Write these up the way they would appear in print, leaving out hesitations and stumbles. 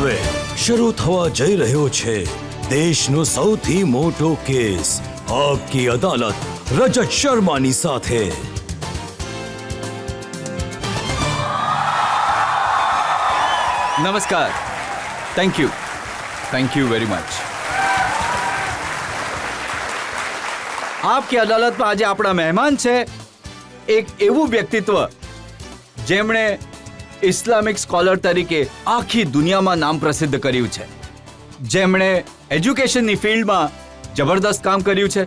હવે શરૂ થવા જઈ રહ્યો છે દેશનો સૌથી મોટો કેસ આપકી અદાલત રજત શર્માની સાથે. નમસ્કાર. Thank you very much. આપકી અદાલતમાં આજે આપણા મહેમાન છે એક એવું વ્યક્તિત્વ જેમણે ઇસ્લામિક સ્કોલર તરીકે આખી દુનિયામાં નામ પ્રસિદ્ધ કર્યું છે, જેમણે એજ્યુકેશનની ફિલ્ડમાં જબરદસ્ત કામ કર્યું છે,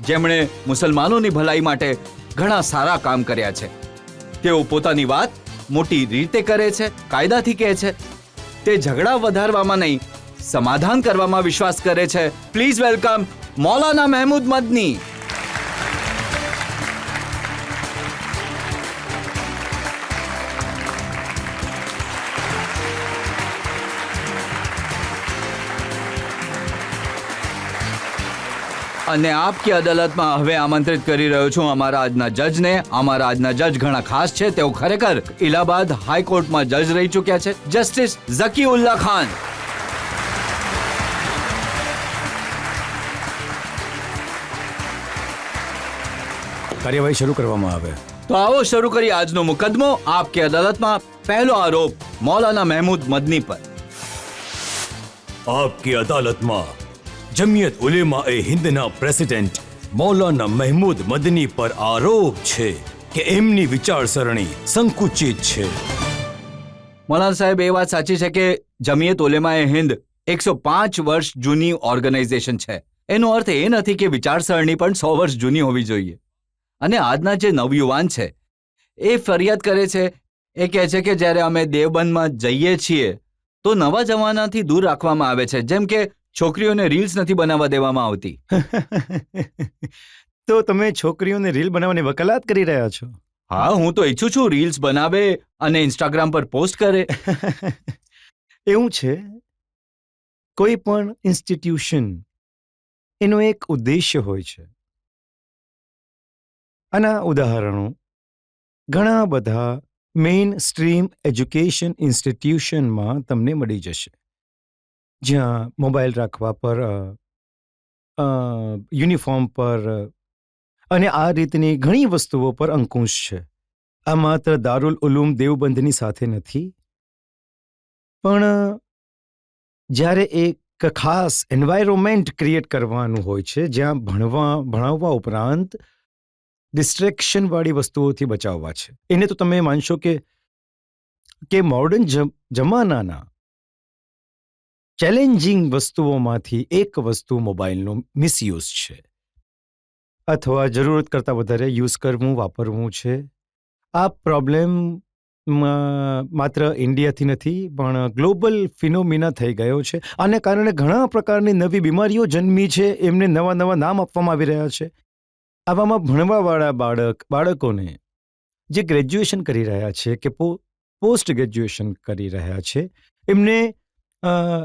જેમણે મુસલમાનોની ભલાઈ માટે ઘણા સારા કામ કર્યા છે. તેઓ પોતાની વાત મોટી રીતે કરે છે, કાયદાથી કહે છે. તે ઝઘડા વધારવામાં નહીં, સમાધાન કરવામાં વિશ્વાસ કરે છે. Please welcome Maulana Mahmood Madani. અને આપકી અદાલતમાં હવે આમંત્રિત કરી રહ્યો છું અમારા આજના જજને. અમારા આજના જજ ઘણા ખાસ છે. તેઓ ખરેખર ઇલાહાબાદ હાઈકોર્ટમાં જજ રહી ચૂક્યા છે. જસ્ટિસ ઝકીઉલ્લાહ ખાન. કાર્યવાહી શરૂ કરવામાં આવે તો આવો શરૂ કરી આજનો મુકદ્દમો. આપકી અદાલતમાં પહેલો આરોપ મૌલાના મહેમૂદ મદની પર. આપકી અદાલતમાં જમિયત ઉલેમા એ હિન્દના પ્રેસિડેન્ટ મૌલાના મહેમૂદ મદની પર આરોપ છે કે એમની વિચારસરણી સંકુચિત છે. મૌલાના સાહેબ, એ વાત સાચી છે કે જમિયત ઉલેમા એ હિન્દ 105 વર્ષ જૂની ઓર્ગેનાઇઝેશન છે. એનો અર્થ એ નથી કે વિચારસરણી પણ 100 વર્ષ જૂની હોવી જોઈએ. અને આજના જે નવયુવાન છે એ ફરિયાદ કરે છે, એ કહે છે કે જ્યારે અમે દેવબંધમાં જઈએ છીએ તો નવા જમાનાથી દૂર રાખવામાં આવે છે, જેમ કે છોકરીઓને રીલ્સ નથી બનાવવા દેવામાં આવતી. તો તમે છોકરીઓને રીલ બનાવવાની વકાલત કરી રહ્યા છો? હા, હું તો ઈચ્છું છું રીલ્સ બનાવે અને ઇન્સ્ટાગ્રામ પર પોસ્ટ કરે. એવું છે, કોઈ પણ ઇન્સ્ટિટ્યુશન એનો એક ઉદ્દેશ્ય હોય છે. આના ઉદાહરણો ઘણા બધા મેઇન સ્ટ્રીમ એજ્યુકેશન ઇન્સ્ટિટ્યુશનમાં તમને મળી જશે, જ્યાં મોબાઈલ રાખવા પર, યુનિફોર્મ પર અને આ રીતની ઘણી વસ્તુઓ પર અંકુશ છે. આ માત્ર દારુલ ઉલૂમ દેવબંધની સાથે નથી, પણ જ્યારે એક ખાસ એન્વાયરોમેન્ટ ક્રિએટ કરવાનું હોય છે જ્યાં ભણાવવા ઉપરાંત ડિસ્ટ્રેક્શનવાળી વસ્તુઓથી બચાવવા છે. એને તો તમે માનશો કે મોડર્ન જમાનાના ચેલેન્જિંગ વસ્તુઓમાંથી એક વસ્તુ મોબાઈલનો મિસયુઝ છે, અથવા જરૂરત કરતાં વધારે યુઝ કરવું, વાપરવું છે. આ પ્રોબ્લેમ માત્ર ઇન્ડિયાથી નથી પણ ગ્લોબલ ફિનોમિના થઈ ગયો છે. આને કારણે ઘણા પ્રકારની નવી બીમારીઓ જન્મી છે, એમને નવા નવા નામ આપવામાં આવી રહ્યા છે. આવામાં ભણવાવાળા બાળકોને જે ગ્રેજ્યુએશન કરી રહ્યા છે કે પોસ્ટ ગ્રેજ્યુએશન કરી રહ્યા છે, એમને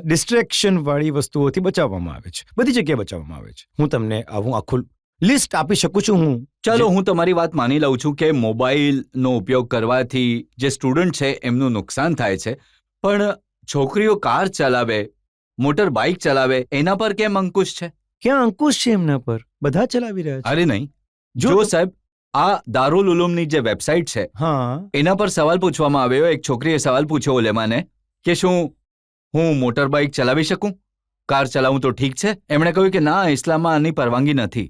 ડિસ્ટ્રેક્શનવાળી વસ્તુઓથી બચાવવામાં આવે છે. બધી જગ્યાએ બચાવવામાં આવે છે. હું તમને આવું આખું લિસ્ટ આપી શકું છું. ચાલો, હું તમારી વાત માની લઉં છું કે મોબાઈલનો ઉપયોગ કરવાથી જે સ્ટુડન્ટ છે એમનું નુકસાન થાય છે, પણ છોકરીઓ કાર ચલાવે, મોટર બાઇક ચલાવે, એના પર કેમ અંકુશ છે? ક્યાં અંકુશ છે એમના પર? બધા ચલાવી રહ્યા છે. અરે નહીં, જો સાહેબ, આ દારુલ ઉલૂમની જે વેબસાઇટ છે, હા, એના પર સવાલ પૂછવામાં આવ્યો. એક છોકરીએ સવાલ પૂછ્યો ઉલેમાને કે શું હું મોટર બાઇક ચલાવી શકું, કાર ચલાવું તો ઠીક છે? એમણે કહ્યું કે ના, ઇસ્લામમાં આની પરવાનગી નથી.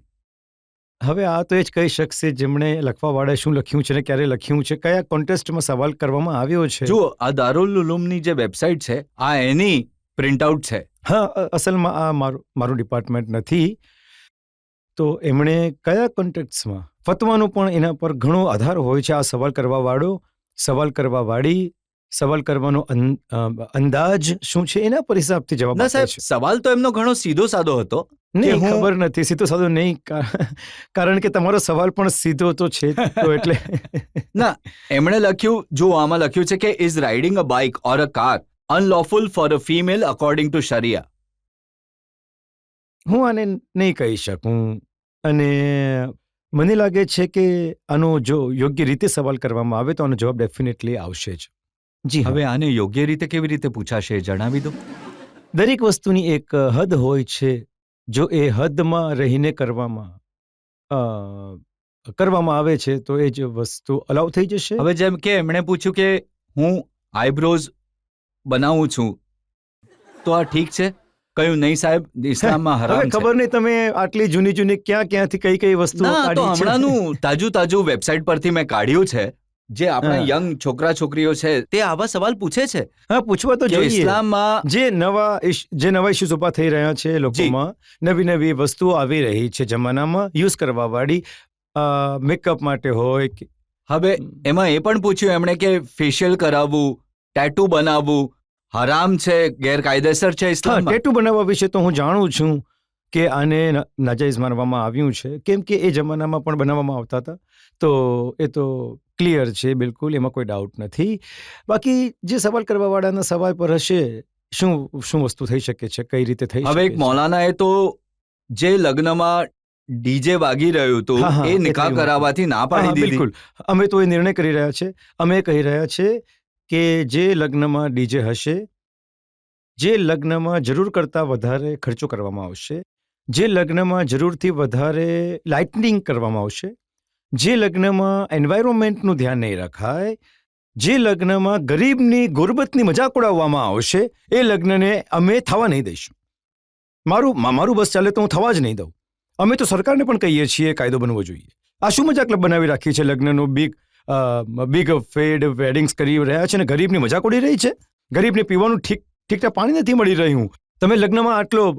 હવે આ તો એ જ કહી શકશે જેમણે લખવાવાળાએ શું લખ્યું છે ને ક્યારે લખ્યું છે, કયા કોન્ટેસ્ટમાં સવાલ કરવામાં આવ્યો છે. જુઓ, આ દારુલ ઉલૂમની જે વેબસાઇટ છે, આ એની પ્રિન્ટઆઉટ છે. હા, અસલમાં આ મારું ડિપાર્ટમેન્ટ નથી. તો એમણે કયા કોન્ટેક્ટ્સમાં ફતવાનો પણ એના પર ઘણો આધાર હોય છે. આ સવાલ કરવાવાળો, સવાલ કરવાવાળી, સવાલ કરવાનો અંદાજ શું છે એના પર હિસાબથી જવાબ ના આપે સાહેબ, છે. સવાલ તો એમનો ઘણો સીધો સાદો હતો. નહીં, ખબર નથી, સીધો સાદો નહીં, કારણ કે તમારો સવાલ પણ સીધો તો છે તો એટલે ના, એમણે લખ્યું, જો આમાં લખ્યું છે કે is riding a bike or a car unlawful for a female according to sharia. હું આને નહીં કહી શકું, અને મને લાગે છે કે આનો જો યોગ્ય રીતે સવાલ કરવામાં આવે તો આનો જવાબ ડેફિનેટલી આવશે જ. જી હવે હવે આને યોગ્ય રીતે કેવી રીતે પૂછાશે એ જણાવી દો. દરેક વસ્તુની એક હદ હોય છે. જો એ હદમાં રહીને કરવામાં આવે છે તો એ જ વસ્તુ અલાઉ થઈ જશે. હવે જેમ કે એમણે પૂછ્યું કે હું આઈબ્રોઝ બનાવું છું, તો આ ઠીક છે? કહ્યું નહીં સાહેબ, ઇસ્લામમાં હવે હરામ છે. ખબર નહીં તમે આટલી જૂની જૂની ક્યાંથી કઈ વસ્તુઓ ના, તો કાઢી છે. હમણાંનું તાજું વેબસાઇટ પરથી મેં કાઢ્યું છે. જે આપણા હા. યંગ છોકરા છોકરીઓ છે તે આવા સવાલ પૂછે છે હા, પૂછવા તો કે જોઈએ. ઇસ્લામમાં જે નવા ઇશ્યુઝ ઊભા થઈ રહ્યા છે લોકોમાં, નવી વસ્તુઓ આવી રહી છે જમાનામાં યુઝ કરવા વાળી, મેકઅપ માટે હોય કે હવે એમાં એ પણ પૂછ્યું એમણે કે ફેશિયલ કરાવવું, ટેટુ બનાવવું હરામ છે, ગેરકાયદેસર છે હા, ઇસ્લામમાં? ટેટુ બનાવવા વિશે તો હું જાણું છું કે આને નાજાયઝ માનવામાં આવ્યું છે, કેમ કે એ જમાનામાં પણ બનાવવામાં આવતા હતા. તો એ તો ક્લિયર છે, બિલકુલ એમાં કોઈ ડાઉટ નથી. બાકી જે સવાલ કરવાવાળાના સવાલ પર હશે, શું વસ્તુ થઈ શકે છે, કઈ રીતે થઈ શકે હવે એક છે. મૌલાનાએ તો જે લગ્નમાં ડીજે વાગી રહ્યું હતું હા, એ નિકાહ થયું હતું. કરાવવાથી ના હા, પાડી દીધી. બિલકુલ. અમે તો એ નિર્ણય કરી રહ્યા છે. અમે કહી રહ્યા છે કે જે લગ્નમાં ડીજે હશે, જે લગ્નમાં જરૂર કરતાં વધારે ખર્ચો કરવામાં આવશે, જે લગ્નમાં જરૂરથી વધારે લાઇટનિંગ કરવામાં આવશે, જે લગ્નમાં એન્વાયરોન્મેન્ટનું ધ્યાન નહીં રખાય, જે લગ્નમાં ગરીબની ગુરબતની મજાક ઉડાવવામાં આવશે, એ લગ્નને અમે થવા નહીં દઈશું. મારું બસ ચાલે તો હું થવા જ નહીં દઉં. અમે તો સરકારને પણ કહીએ છીએ કાયદો બનવો જોઈએ. આ શું મજાક બનાવી રાખી છે લગ્નનો? બિગ ફેડ વેડિંગ્સ કરી રહ્યા છે ને ગરીબની મજાક ઉડી રહી છે. ગરીબને પીવાનું ઠીકઠાક પાણી નથી મળી રહ્યું. તમે લગ્નમાં આટલો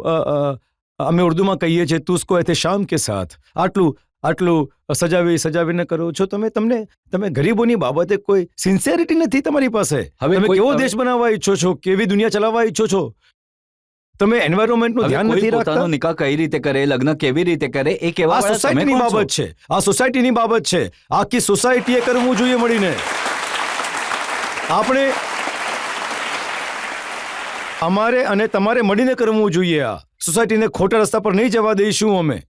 અમે ઉર્દુમાં કહીએ છીએ તુસ્કો એહતશામ કે સાથ આટલું સજાવીને કરો છો. તમે ગરીબોની બાબતે કોઈ સિન્સિયરિટી નથી તમારી પાસે. હવે તમે કોઈ- કેવો હવે- દેશ બનાવવા ઈચ્છો છો, કેવી દુનિયા ચલાવવા ઈચ્છો છો? તમે એન્વાયરોન્મેન્ટનું હવે ધ્યાન કોઈ નથી પોતાનો રાખતા. નિકાહ કઈ રીતે કરે, લગ્ન કેવી રીતે કરે, એ કેવા આ વાળા તમે સોસાયટીની કોણ છો? બાબત છે. આ સોસાયટીની બાબત છે. આખી સોસાયટીએ કરવું જોઈએ મળીને. આપણે અમારે અને તમારે મળીને કરવું જોઈએ. આ સોસાયટીને ખોટા રસ્તા પર નહીં જવા દઈશું. અમે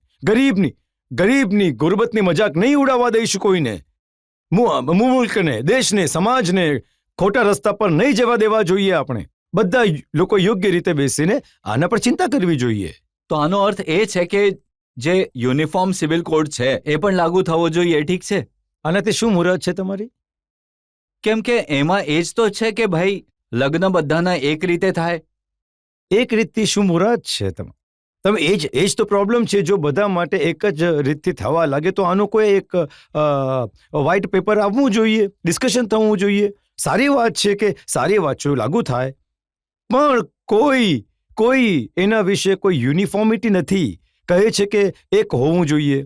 ગરીબની ગુરબતની મજાક નહીં ઉડાવવા દઈશું કોઈને. મુલ્કને, દેશને, સમાજને ખોટા રસ્તા પર નહીં જવા દેવા જોઈએ. આપણે બધા લોકો યોગ્ય રીતે બેસીને આના પર ચિંતા કરવી જોઈએ. તો આનો અર્થ એ છે કે જે યુનિફોર્મ સિવિલ કોડ છે એ પણ લાગુ થવો જોઈએ, ઠીક છે? આનાથી શું મુરાદ છે તમારી? કેમ કે એમાં એ જ તો છે કે ભાઈ લગ્ન બધાના એક રીતે થાય. એક રીતથી શું મુરાદ છે? તમે એ જ તો પ્રોબ્લેમ છે. જો બધા માટે એક જ રીતથી થવા લાગે તો આનું કોઈ એક વ્હાઇટ પેપર આવવું જોઈએ, ડિસ્કશન થવું જોઈએ. સારી વાત છે કે સારી વાત છે, લાગુ થાય, પણ કોઈ એના વિશે કોઈ યુનિફોર્મિટી નથી. કહે છે કે એક હોવું જોઈએ.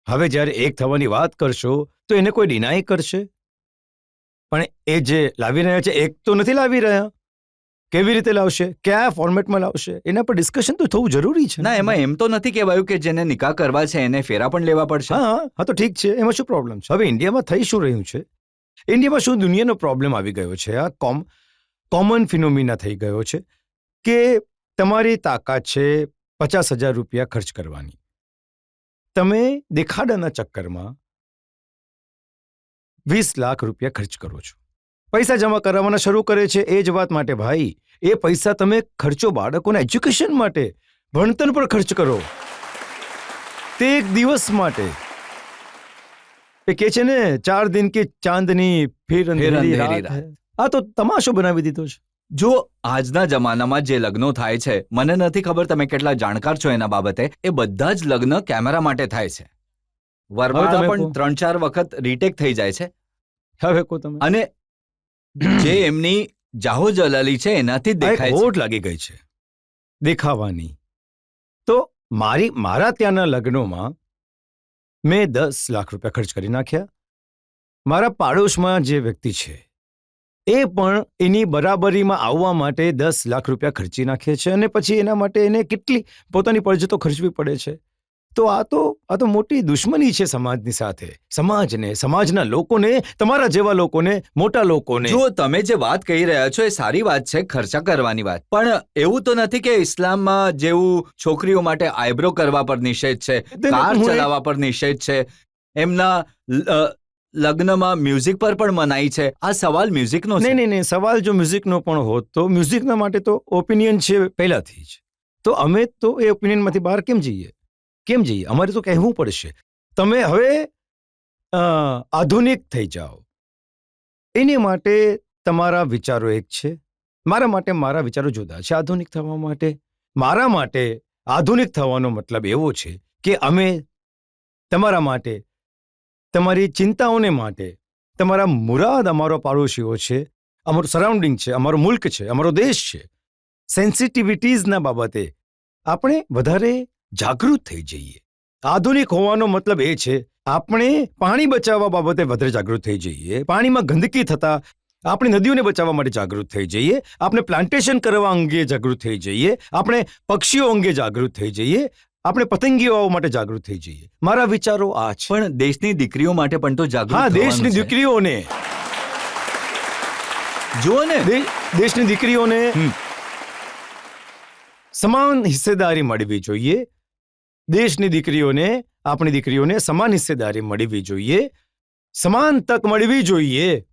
હવે જ્યારે એક થવાની વાત કરશો તો એને કોઈ ડિનાય કરશે, પણ એ જે લાવી રહ્યા છે એક તો નથી લાવી રહ્યા. કેવી રીતે લાવશે, કયા ફોર્મેટમાં લાવશે, એના પર ડિસ્કશન તો થવું જરૂરી છે. ના, એમાં એમ તો નથી કહેવાયું કે જેને નિકાહ કરવા છે એને ફેરા પણ લેવા પડશે. હા, તો ઠીક છે. એમાં શું પ્રોબ્લેમ છે? હવે ઇન્ડિયામાં થઈ શું રહ્યું છે? ઇન્ડિયામાં શું દુનિયાનો પ્રોબ્લેમ આવી ગયો છે? આ કોમન ફિનોમિના થઈ ગયો છે કે તમારી તાકાત છે 50,000 રૂપિયા ખર્ચ કરવાની. તમે દેખાડાના ચક્કરમાં 20 લાખ રૂપિયા ખર્ચ કરો છો. પૈસા જમા કરાવવાના શરૂ કરે છે એ જ વાત માટે. ભાઈ, એ પૈસા તમે ખર્ચો બાળકોના એજ્યુકેશન માટે, ભણતર પર ખર્ચ કરો. તે એક દિવસ માટે. એ કે છે ને 4 દિન કી ચાંદની ફિર અંધેરી રાત હૈ. આ તો તમાશો બનાવી દીધો છે. જો આજના જમાનામાં જે લગ્નો થાય છે, મને નથી ખબર તમે કેટલા જાણકાર છો એના બાબતે, એ બધા જ લગ્ન કેમેરા માટે થાય છે. વરમાળા તમે પણ કહો. 3-4 વખત રીટેક થઈ જાય છે. હવે કો તમે અને જે એમની જાહો જલાલી છે એનાથી જ આ એક દેખાય છે. હોડ લાગી ગઈ છે દેખાવાની. તો મારા ત્યાંના લગ્નોમાં મેં 10 લાખ રૂપિયા ખર્ચ કરી નાખ્યા. મારા પાડોશમાં જે વ્યક્તિ છે એ પણ એની બરાબરીમાં આવવા માટે 10 લાખ રૂપિયા ખર્ચી નાખે છે, અને પછી એના માટે એને કેટલી પોતાની પડજતો ખર્ચવી પડે છે. તો આ તો મોટી દુશ્મની છે સમાજની સાથે. સમાજના લોકોને, તમારા જેવા લોકોને, મોટા લોકોને. જો તમે જે વાત કહી રહ્યા છો એ સારી વાત છે, ખર્ચા કરવાની વાત, પણ એવું તો નથી કે ઇસ્લામમાં જેવું છોકરીઓ માટે આઈબ્રો કરવા પર નિષેધ છે, કાર હું એક- ચલાવવા પર નિષેધ છે, એમના લગ્નમાં મ્યુઝિક પર પણ મનાઈ છે. આ સવાલ મ્યુઝિકનો છે. નહીં, સવાલ જો મ્યુઝિકનો પણ હોત તો મ્યુઝિકના માટે તો ઓપિનિયન છે પહેલાથી જ. તો અમે તો એ ઓપિનિયનમાંથી બહાર કેમ જઈએ? અમારે તો કહેવું પડશે. તમે હવે આધુનિક થઈ જાઓ. એની માટે તમારા વિચારો એક છે, મારા માટે મારા વિચારો જુદા છે. આધુનિક થવા માટે મારા માટે આધુનિક થવાનો મતલબ એવો છે કે અમે તમારા માટે, તમારી ચિંતાઓને માટે, તમારા મુરાદ અમારો પાડોશીઓ છે, અમારું સરાઉન્ડિંગ છે, અમારો મુલ્ક છે, અમારો દેશ છે, સેન્સિટિવિટીઝના બાબતે આપણે વધારે જાગૃત થઈ જઈએ. આધુનિક હોવાનો મતલબ એ છે આપણે પાણી બચાવવા બાબતે વધારે જાગૃત થઈ જઈએ, પાણીમાં ગંદકી થતા આપણી નદીઓને બચાવવા માટે જાગૃત થઈ જઈએ, આપણે પ્લાન્ટેશન કરવા અંગે જાગૃત થઈ જઈએ, આપણે પક્ષીઓ અંગે જાગૃત થઈ જઈએ, આપણે પતંગીઓ માટે જાગૃત થઈ જઈએ. મારા વિચારો આ છે. પણ દેશની દીકરીઓ માટે પણ તો જાગૃત હા, થવાનું દેશની છે. દીકરીઓને જુઓ ને, દેશની દીકરીઓને સમાન હિસ્સેદારી મળવી જોઈએ. દેશની દીકરીઓને, આપણી દીકરીઓને સમાન હિસ્સેદારી મળવી જોઈએ, સમાન તક મળવી જોઈએ,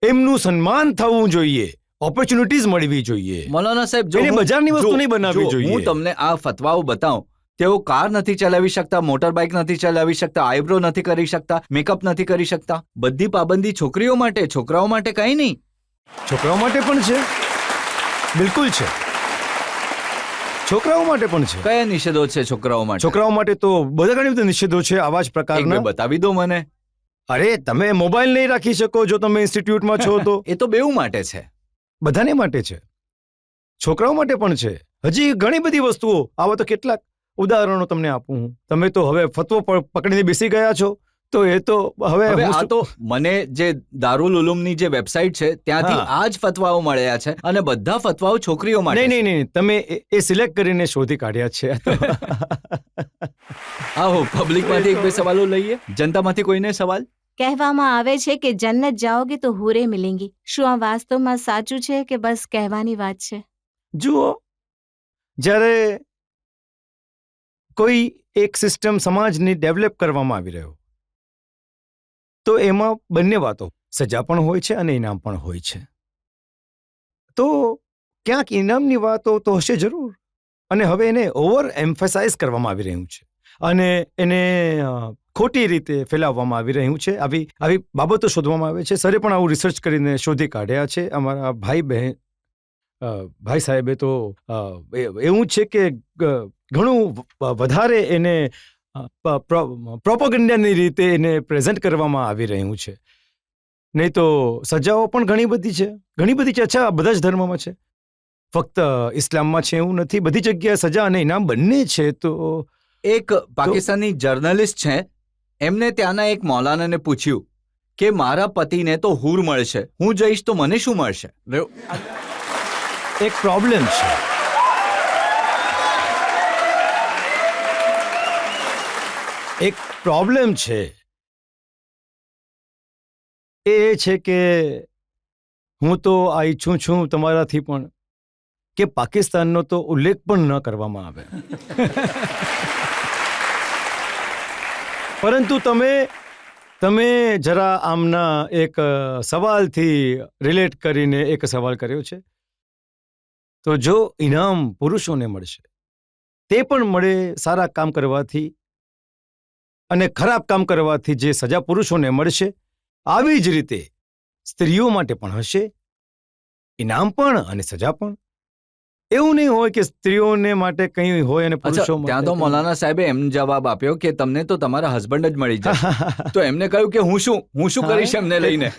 એમનું સન્માન થવું જોઈએ, ઓપોર્ચ્યુનિટીઝ મળવી જોઈએ. મૌલાના સાહેબ, જો એને બજારની વસ્તુ નહીં બનાવવી જોઈએ. હું તમને આ ફતવાઓ બતાવું. તેઓ કાર નથી ચલાવી શકતા, મોટર બાઇક નથી ચલાવી શકતા, આઈબ્રો નથી કરી શકતા, મેકઅપ નથી કરી શકતા. બધી પાબંદી છોકરીઓ માટે, છોકરાઓ માટે કંઈ નહીં. છોકરાઓ માટે પણ છે, બિલકુલ છે. છોકરાઓ માટે પણ છે. કયા નિષેધો છે છોકરાઓ માટે? છોકરાઓ માટે તો બધા ઘણી બધી નિષેધો છે આવા જ એક બે પ્રકારના. બતાવી દો મને. અરે, તમે મોબાઈલ નહીં રાખી શકો જો તમે ઇન્સ્ટિટ્યૂટમાં છો તો. એ તો બેઉ માટે છે. બધાને માટે છે, છોકરાઓ માટે પણ છે. હજી ઘણી બધી વસ્તુઓ. આવા તો કેટલાક ઉદાહરણો તમને આપું હું. તમે તો હવે ફતવો પકડીને બેસી ગયા છો, તો એ તો હવે હવે હું આ શું- તો મને જે દારુલ ઉલૂમની જે વેબસાઇટ છે ત્યાંથી હા. આ જ ફતવાઓ મળ્યા છે અને બધા ફતવાઓ છોકરીઓ માટે છે. નહીં, તમે એ સિલેક્ટ કરીને શોધી કાઢ્યા છે. આવો પબ્લિકમાંથી એક બે સવાલો લઈએ. જનતામાંથી કોઈને સવાલ? કહેવામાં આવે છે કે જન્નત જાઓગે તો હૂરે મિલેંગી. શું આ વાસ્તવમાં સાચું છે કે બસ કહેવાની વાત છે? જુઓ, જ્યારે કોઈ એક સિસ્ટમ સમાજની ડેવલપ કરવામાં આવી રહ્યો તો એમાં બંને વાતો, સજા પણ હોય છે અને ઇનામ પણ હોય છે. તો ક્યાંક ઇનામની વાતો તો હશે જરૂર, અને હવે એને ઓવર એમ્ફેસાઇઝ કરવામાં આવી રહ્યું છે અને એને ખોટી રીતે ફેલાવવામાં આવી રહ્યું છે. આવી બાબતો શોધવામાં આવે છે. સરે પણ આવું રિસર્ચ કરીને શોધી કાઢ્યા છે. અમારા ભાઈ સાહેબે તો એવું છે કે ઘણું વધારે એને પ્રોપોગન્ડાની રીતે એને પ્રેઝન્ટ કરવામાં આવી રહ્યું છે. નહીં તો સજાઓ પણ ઘણી બધી છે. અચ્છા, બધા જ ધર્મમાં છે, ફક્ત ઇસ્લામમાં છે એવું નથી. બધી જગ્યાએ સજા અને ઇનામ બંને છે. તો એક પાકિસ્તાની જર્નલિસ્ટ છે, એમને ત્યાંના એક મૌલાનાને પૂછ્યું કે મારા પતિને તો હૂર મળશે, હું જઈશ તો મને શું મળશે? એક પ્રોબ્લેમ છે. એક પ્રોબ્લેમ છે. એ છે કે હું તો આ ઈચ્છું છું તમારાથી પણ કે પાકિસ્તાનનો તો ઉલ્લેખ પણ ન કરવામાં આવે. પરંતુ તમે જરા આમના એક સવાલથી રિલેટ કરીને એક સવાલ કર્યો છે. તો જો ઇનામ પુરુષોને મળશે, તે પણ મળે સારા કામ કરવાથી, અને ખરાબ કામ કરવાથી જે સજા પુરુષોને મળશે, આવી જ રીતે સ્ત્રીઓ માટે પણ હશે, ઇનામ પણ અને સજા પણ. એવું નહીં હોય કે સ્ત્રીઓને માટે કંઈ હોય અને પુરુષો અચ્છા, ત્યાં તો મૌલાના સાહેબે એમ જવાબ આપ્યો કે તમને તો તમારા હસબન્ડ જ મળી જશે. તો એમને કહ્યું કે હું શું કરીશ એમને લઈને?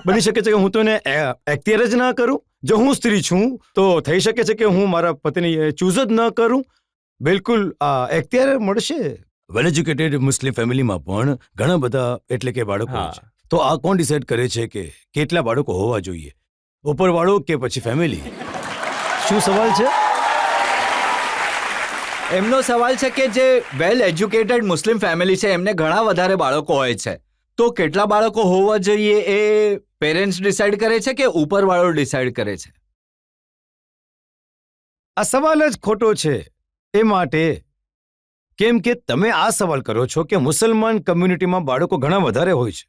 બની શકે છે કે હું તો એને એક્ટિયર જ ના કરું. જો હું સ્ત્રી છું તો થઈ શકે છે કે હું મારા પતિને ચૂઝ જ ન કરું. બિલકુલ એક્ટિયર મળશે. વેલ એજ્યુકેટેડ મુસ્લિમ ફેમિલીમાં પણ ઘણા બધા એટલે કે બાળકો હોય છે. તો આ કોણ ડિસાઈડ કરે છે કે કેટલા બાળકો હોવા જોઈએ? ઉપરવાળો કે પછી ફેમિલી? શું સવાલ છે? એમનો સવાલ છે કે જે વેલ એજ્યુકેટેડ મુસ્લિમ ફેમિલી છે એમને ઘણા વધારે બાળકો હોય છે, તો કેટલા બાળકો હોવા જોઈએ એ પેરેન્ટ્સ ડિસાઈડ કરે છે કે ઉપરવાળો ડિસાઈડ કરે છે? આ સવાલ જ ખોટો છે. એ માટે કેમ કે તમે આ સવાલ કરો છો કે મુસલમાન કમ્યુનિટીમાં બાળકો ઘણા વધારે હોય છે.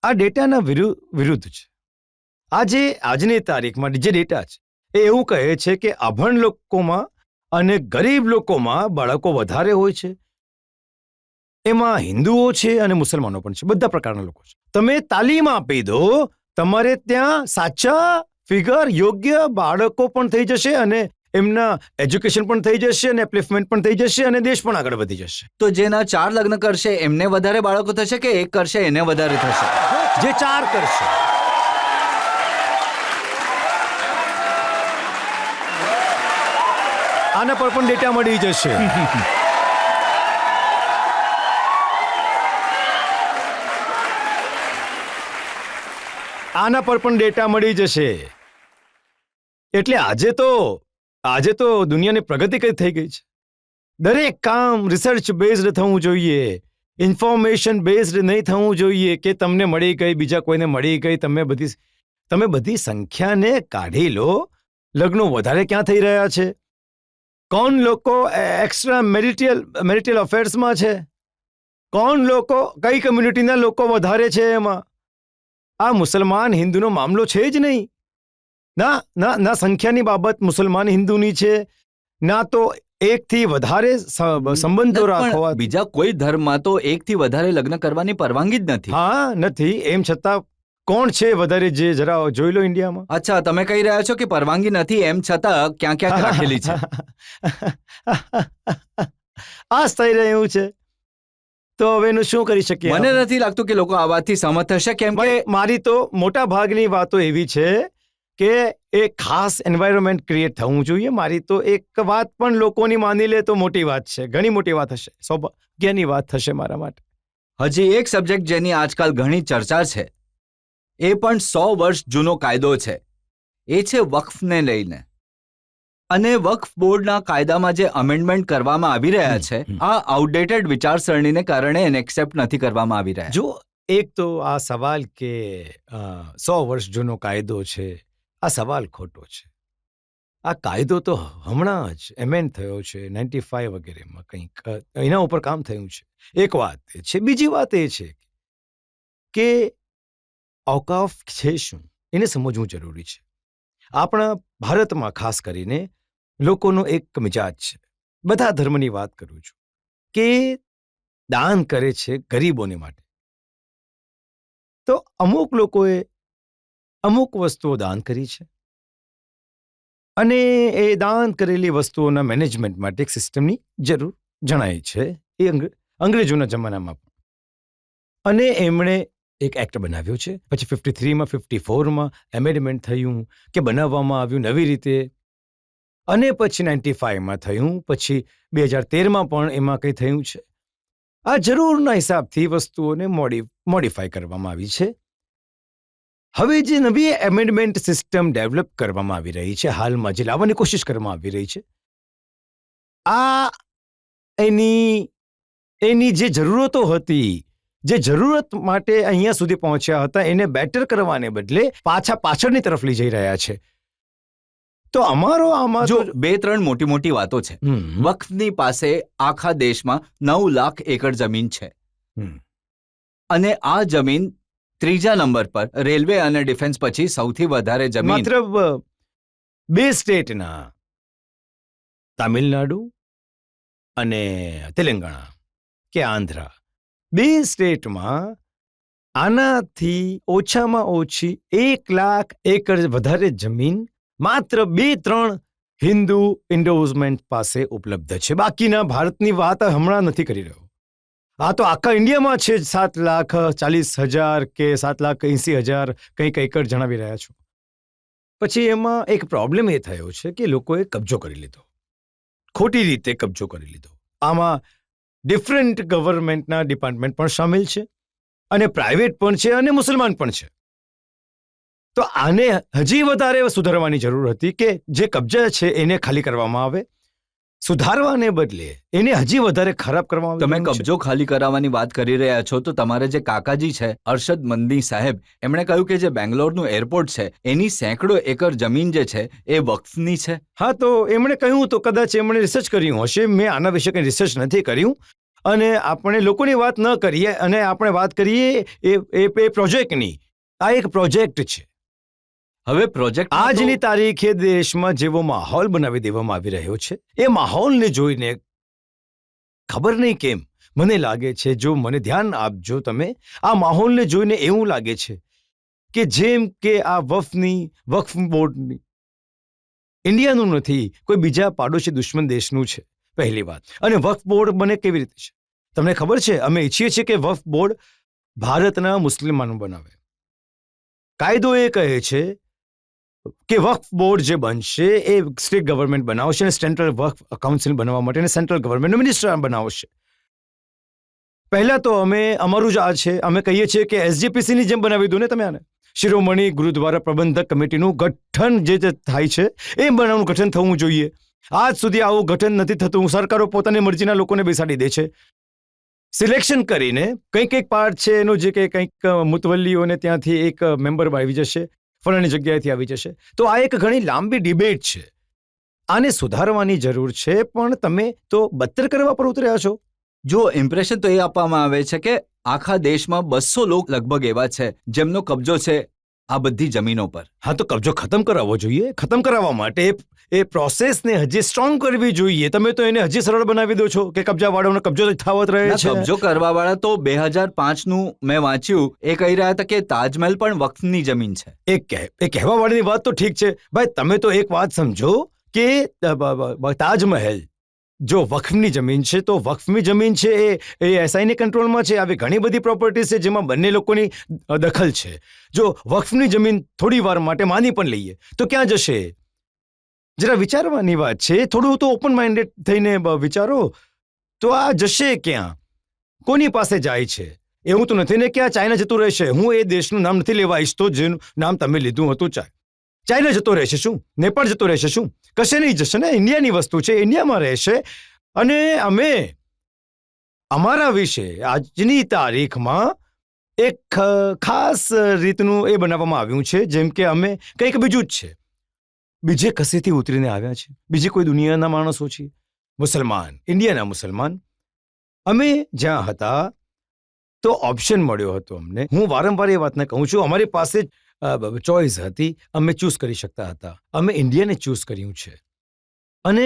આ ડેટાના વિરુદ્ધ છે. આજની તારીખમાં જે ડેટા છે એ એવું કહે છે કે અભણ લોકોમાં અને ગરીબ લોકોમાં બાળકો વધારે હોય છે. એમાં હિન્દુઓ છે અને મુસલમાનો પણ છે, બધા પ્રકારના લોકો છે. તમે તાલીમ આપી દો, તમારે ત્યાં સાચા ફિગર યોગ્ય બાળકો પણ થઈ જશે અને એમના એજ્યુકેશન પણ થઈ જશે અને અપલિફમેન્ટ પણ થઈ જશે અને દેશ પણ આગળ વધી જશે. તો જેના 4 લગ્ન કરશે એમને વધારે બાળકો થશે કે એક કરશે એને વધારે થશે? જે 4 કરશે. આના પર પણ ડેટા મળી જશે. આના પર પણ ડેટા મળી જશે. એટલે આજે તો દુનિયાની પ્રગતિ કઈ થઈ ગઈ છે. દરેક કામ રિસર્ચ બેઝડ થવું જોઈએ, ઇન્ફોર્મેશન બેઝડ નહીં થવું જોઈએ કે તમને મળી ગઈ બીજા કોઈને મળી ગઈ. તમે બધી સંખ્યાને કાઢી લો. લગ્નો વધારે ક્યાં થઈ રહ્યા છે? કોણ લોકો એક્સ્ટ્રા મેરિટલ અફેર્સમાં છે? કોણ લોકો, કઈ કમ્યુનિટીના લોકો વધારે છે એમાં? આ મુસલમાન હિન્દુનો મામલો છે જ નહીં. ના સંખ્યાની બાબત મુસલમાન હિન્દુની છે, ના તો એકથી વધારે સંબંધો રાખવા. બીજા કોઈ ધર્મમાં તો એકથી વધારે લગ્ન કરવાની પરવાનગી જ નથી. હા, નથી. એમ છતાં કોણ છે વધારે? જે જરા જોઈ લો ઇન્ડિયામાં. અચ્છા, તમે કહી રહ્યા છો કે પરવાનગી નથી, એમ છતાં ક્યાં ક્યાંક રાખેલી છે. આ થઈ રહ્યું છે. તો હવે એનું શું કરી શકીએ? મને નથી લાગતું કે લોકો આ વાતથી સહમત થશે, કેમ કે મારી તો મોટા ભાગની વાતો એવી છે કે એક ખાસ એન્વાયરમેન્ટ ક્રિએટ થવું જોઈએ. મારી તો એક વાત પણ લોકોની માની લે તો મોટી વાત છે, ઘણી મોટી વાત હશે, સૌભાગ્યની વાત થશે મારા માટે. હજી એક સબ્જેક્ટ જેની આજકાલ ઘણી ચર્ચા છે, એ પણ 100 વર્ષ જૂનો કાયદો છે. એ છે વક્ફને લઈને. અને વક્ફ બોર્ડના કાયદામાં જે અમેન્ડમેન્ટ કરવામાં આવી રહ્યા છે, આ આઉટડેટેડ વિચારસરણીને કારણે એને એક્સેપ્ટ નથી કરવામાં આવી રહ્યા. જો એક તો આ સવાલ કે 100 વર્ષ જૂનો કાયદો છે, આ સવાલ ખોટો છે. આ કાયદો તો હમણાં જ એમેન્ડ થયો છે 95 વગેરેમાં, કંઈક એના ઉપર કામ થયું છે. એક વાત એ છે. બીજી વાત એ છે કે અવકાફ છે શું એને સમજવું જરૂરી છે. આપણા ભારતમાં ખાસ કરીને લોકોનો એક મિજાજ છે, બધા ધર્મની વાત કરું છું, કે દાન કરે છે ગરીબોને માટે. તો અમુક લોકોએ અમુક વસ્તુઓ દાન કરી છે અને એ દાન કરેલી વસ્તુઓના મેનેજમેન્ટ માટે એક સિસ્ટમની જરૂર જણાય છે, એ અંગ્રેજોના જમાનામાં. અને એમણે એક એક્ટ બનાવ્યો છે. પછી 53માં 54માં એમેન્ડમેન્ટ થયું કે બનાવવામાં આવ્યું નવી રીતે, અને પછી 95માં થયું, પછી 2013માં પણ એમાં કંઈ થયું છે. આ જરૂરના હિસાબથી વસ્તુઓને મોડિફાય કરવામાં આવી છે. હવે જે નવી એમેન્ડમેન્ટ સિસ્ટમ ડેવલપ કરવામાં આવી રહી છે, હાલમાં જે લાવવાની કોશિશ કરવામાં આવી રહી છે, આ એની જે જરૂરતો હતી, જે જરૂરત માટે અહીંયા સુધી પહોંચ્યા હતા, એને બેટર કરવાને બદલે પાછળની તરફ લઈ જઈ રહ્યા છે. તો આમાં જો 2-3 મોટી વાતો છે. વક્ફની પાસે આખા દેશમાં 9 લાખ એકર જમીન છે, અને આ જમીન 3જા નંબર પર રેલવે અને ડિફેન્સ પછી સૌથી વધારે જમીન માત્ર 2 સ્ટેટના, તામિલનાડુ અને તેલંગાણા કે આંધ્રા, 2 સ્ટેટમાં આનાથી ઓછામાં ઓછી 1 લાખ એકર વધારે જમીન માત્ર 2-3 હિન્દુ એન્ડોઝમેન્ટ પાસે ઉપલબ્ધ છે. બાકીના ભારતની વાત હમણાં નથી કરી રહ્યો. આ તો આખા ઇન્ડિયામાં છે. 7,40,000 કે 7,80,000 કંઈક એકર જણાવી રહ્યા છો. પછી એમાં એક પ્રોબ્લેમ એ થયો છે કે લોકોએ કબજો કરી લીધો, ખોટી રીતે કબજો કરી લીધો. આમાં ડિફરન્ટ ગવર્મેન્ટના ડિપાર્ટમેન્ટ પણ સામેલ છે, અને પ્રાઇવેટ પણ છે, અને મુસલમાન પણ છે. તો આને હજી વધારે સુધારવાની જરૂર હતી કે જે કબજા છે એને ખાલી કરવામાં આવે, સુધારવાને બદલે એને હજી વધારે ખરાબ કરવામાં આવી તમે રહ્યું છે. કબજો ખાલી કરાવવાની વાત કરી રહ્યા છો તો તમારે જે કાકાજી છે અરશદ મંદી સાહેબ, એમણે કહ્યું કે જે બેંગ્લોરનું એરપોર્ટ છે એની સેંકડો એકર જમીન જે છે એ વક્ફની છે. હા, તો એમણે કહ્યું તો કદાચ એમણે રિસર્ચ કર્યું હશે. મેં આના વિશે કંઈ રિસર્ચ નથી કર્યું. અને આપણે લોકોની વાત ન કરીએ અને આપણે વાત કરીએ એ પ્રોજેક્ટની. આ એક પ્રોજેક્ટ છે. હવે પ્રોજેક્ટ આજની તારીખે દેશમાં જેવો માહોલ બનાવી દેવામાં આવી રહ્યો છે, એ માહોલને જોઈને ખબર નહીં કેમ મને લાગે છે, જો મને ધ્યાન આપજો તમે, આ માહોલને જોઈને એવું લાગે છે કે જેમ કે આ વક્ફ બોર્ડની ઇન્ડિયાનું નથી, કોઈ બીજા પાડોશી દુશ્મન દેશનું છે. પહેલી વાત. અને વક્ફ બોર્ડ બને કેવી રીતે છે તમને ખબર છે? અમે ઈચ્છીએ છીએ કે વક્ફ બોર્ડ ભારતના મુસ્લિમાનો બનાવે. કાયદો એ કહે છે કે વક્ફ બોર્ડ જે બનશે એ સ્ટેટ ગવર્મેન્ટ બનાવશે અને સેન્ટ્રલ વક્ફ કાઉન્સિલ બનાવવા માટે સેન્ટ્રલ ગવર્મેન્ટનો મિનિસ્ટર બનાવશે. પહેલા તો અમારું જ આ છે, અમે કહીએ છીએ કે એસજીપીસીની જેમ બનાવી દો ને તમે આને. શિરોમણી ગુરુદ્વારા પ્રબંધક કમિટીનું ગઠન જે થાય છે એ બનાવવાનું ગઠન થવું જોઈએ. આજ સુધી આવું ગઠન નથી થતું. સરકારો પોતાની મરજીના લોકોને બેસાડી દે છે. સિલેક્શન કરીને કંઈક પાર્ટ છે એનો જે કે કંઈક મુતવલ્લીઓને ત્યાંથી એક મેમ્બર આવી જશે, ફલાણી જગ્યાએથી આવી જશે. તો આ એક ઘણી લાંબી ડિબેટ છે. આને સુધારવાની જરૂર છે, પણ તમે તો બદતર કરવા પર ઉતર્યા છો. જો ઇમ્પ્રેશન તો એ આપવામાં આવે છે કે આખા દેશમાં 200 લોક લગભગ એવા છે જેમનો કબજો છે આ બધી જમીનો પર. હા, તો કબજો ખતમ કરાવવો જોઈએ. ખતમ કરાવવા માટે એ પ્રોસેસને હજી સ્ટ્રોંગ કરવી જોઈએ. તમે તો એને હજી સરળ બનાવી દો છો કે કબજાવાળાનો કબજો થાવત રહે છે. કબજો કરવાવાળા તો 2005નું મેં વાંચ્યું, એ કહી રહ્યા હતા કે તાજમહેલ પણ વક્ફની જમીન છે. એ કહેવાવાળાની વાત તો ઠીક છે ભાઈ, તમે તો એક વાત સમજો કે તાજમહેલ જો વક્ફની જમીન છે તો વક્ફની જમીન છે એ એસઆઈની કંટ્રોલમાં છે. આવી ઘણી બધી પ્રોપર્ટીઝ છે જેમાં બંને લોકોની દખલ છે. જો વક્ફની જમીન થોડી વાર માટે માની પણ લઈએ તો ક્યાં જશે? જરા વિચારવાની વાત છે. થોડું તો ઓપન માઇન્ડેડ થઈને વિચારો તો આ જશે ક્યાં? કોની પાસે જાય છે? એવું તો નથી ને કે આ ચાઇના જતું રહેશે. હું એ દેશનું નામ નથી લેવા ઈચ્છતો જેનું નામ તમે લીધું હતું. ચાઇના જતો રહેશે શું? નેપાળ જતો રહેશે શું? કશે નહીં જશે ને. ઇન્ડિયાની વસ્તુ છે, ઇન્ડિયામાં રહેશે. અને અમે અમારા વિશે આજની તારીખમાં એક ખાસ રીતનું એ બનાવવામાં આવ્યું છે, જેમ કે અમે કંઈક બીજું જ છે. બીજે કશેથી ઉતરીને આવ્યા છે. બીજી કોઈ દુનિયાના માણસો છીએ. મુસલમાન, ઇન્ડિયાના મુસલમાન. અમે જ્યાં હતા તો ઓપ્શન મળ્યો હતો અમને. હું વારંવાર એ વાતને કહું છું, અમારી પાસે ચોઇસ હતી. અમે ચૂઝ કરી શકતા હતા. અમે ઇન્ડિયાને ચૂઝ કર્યું છે અને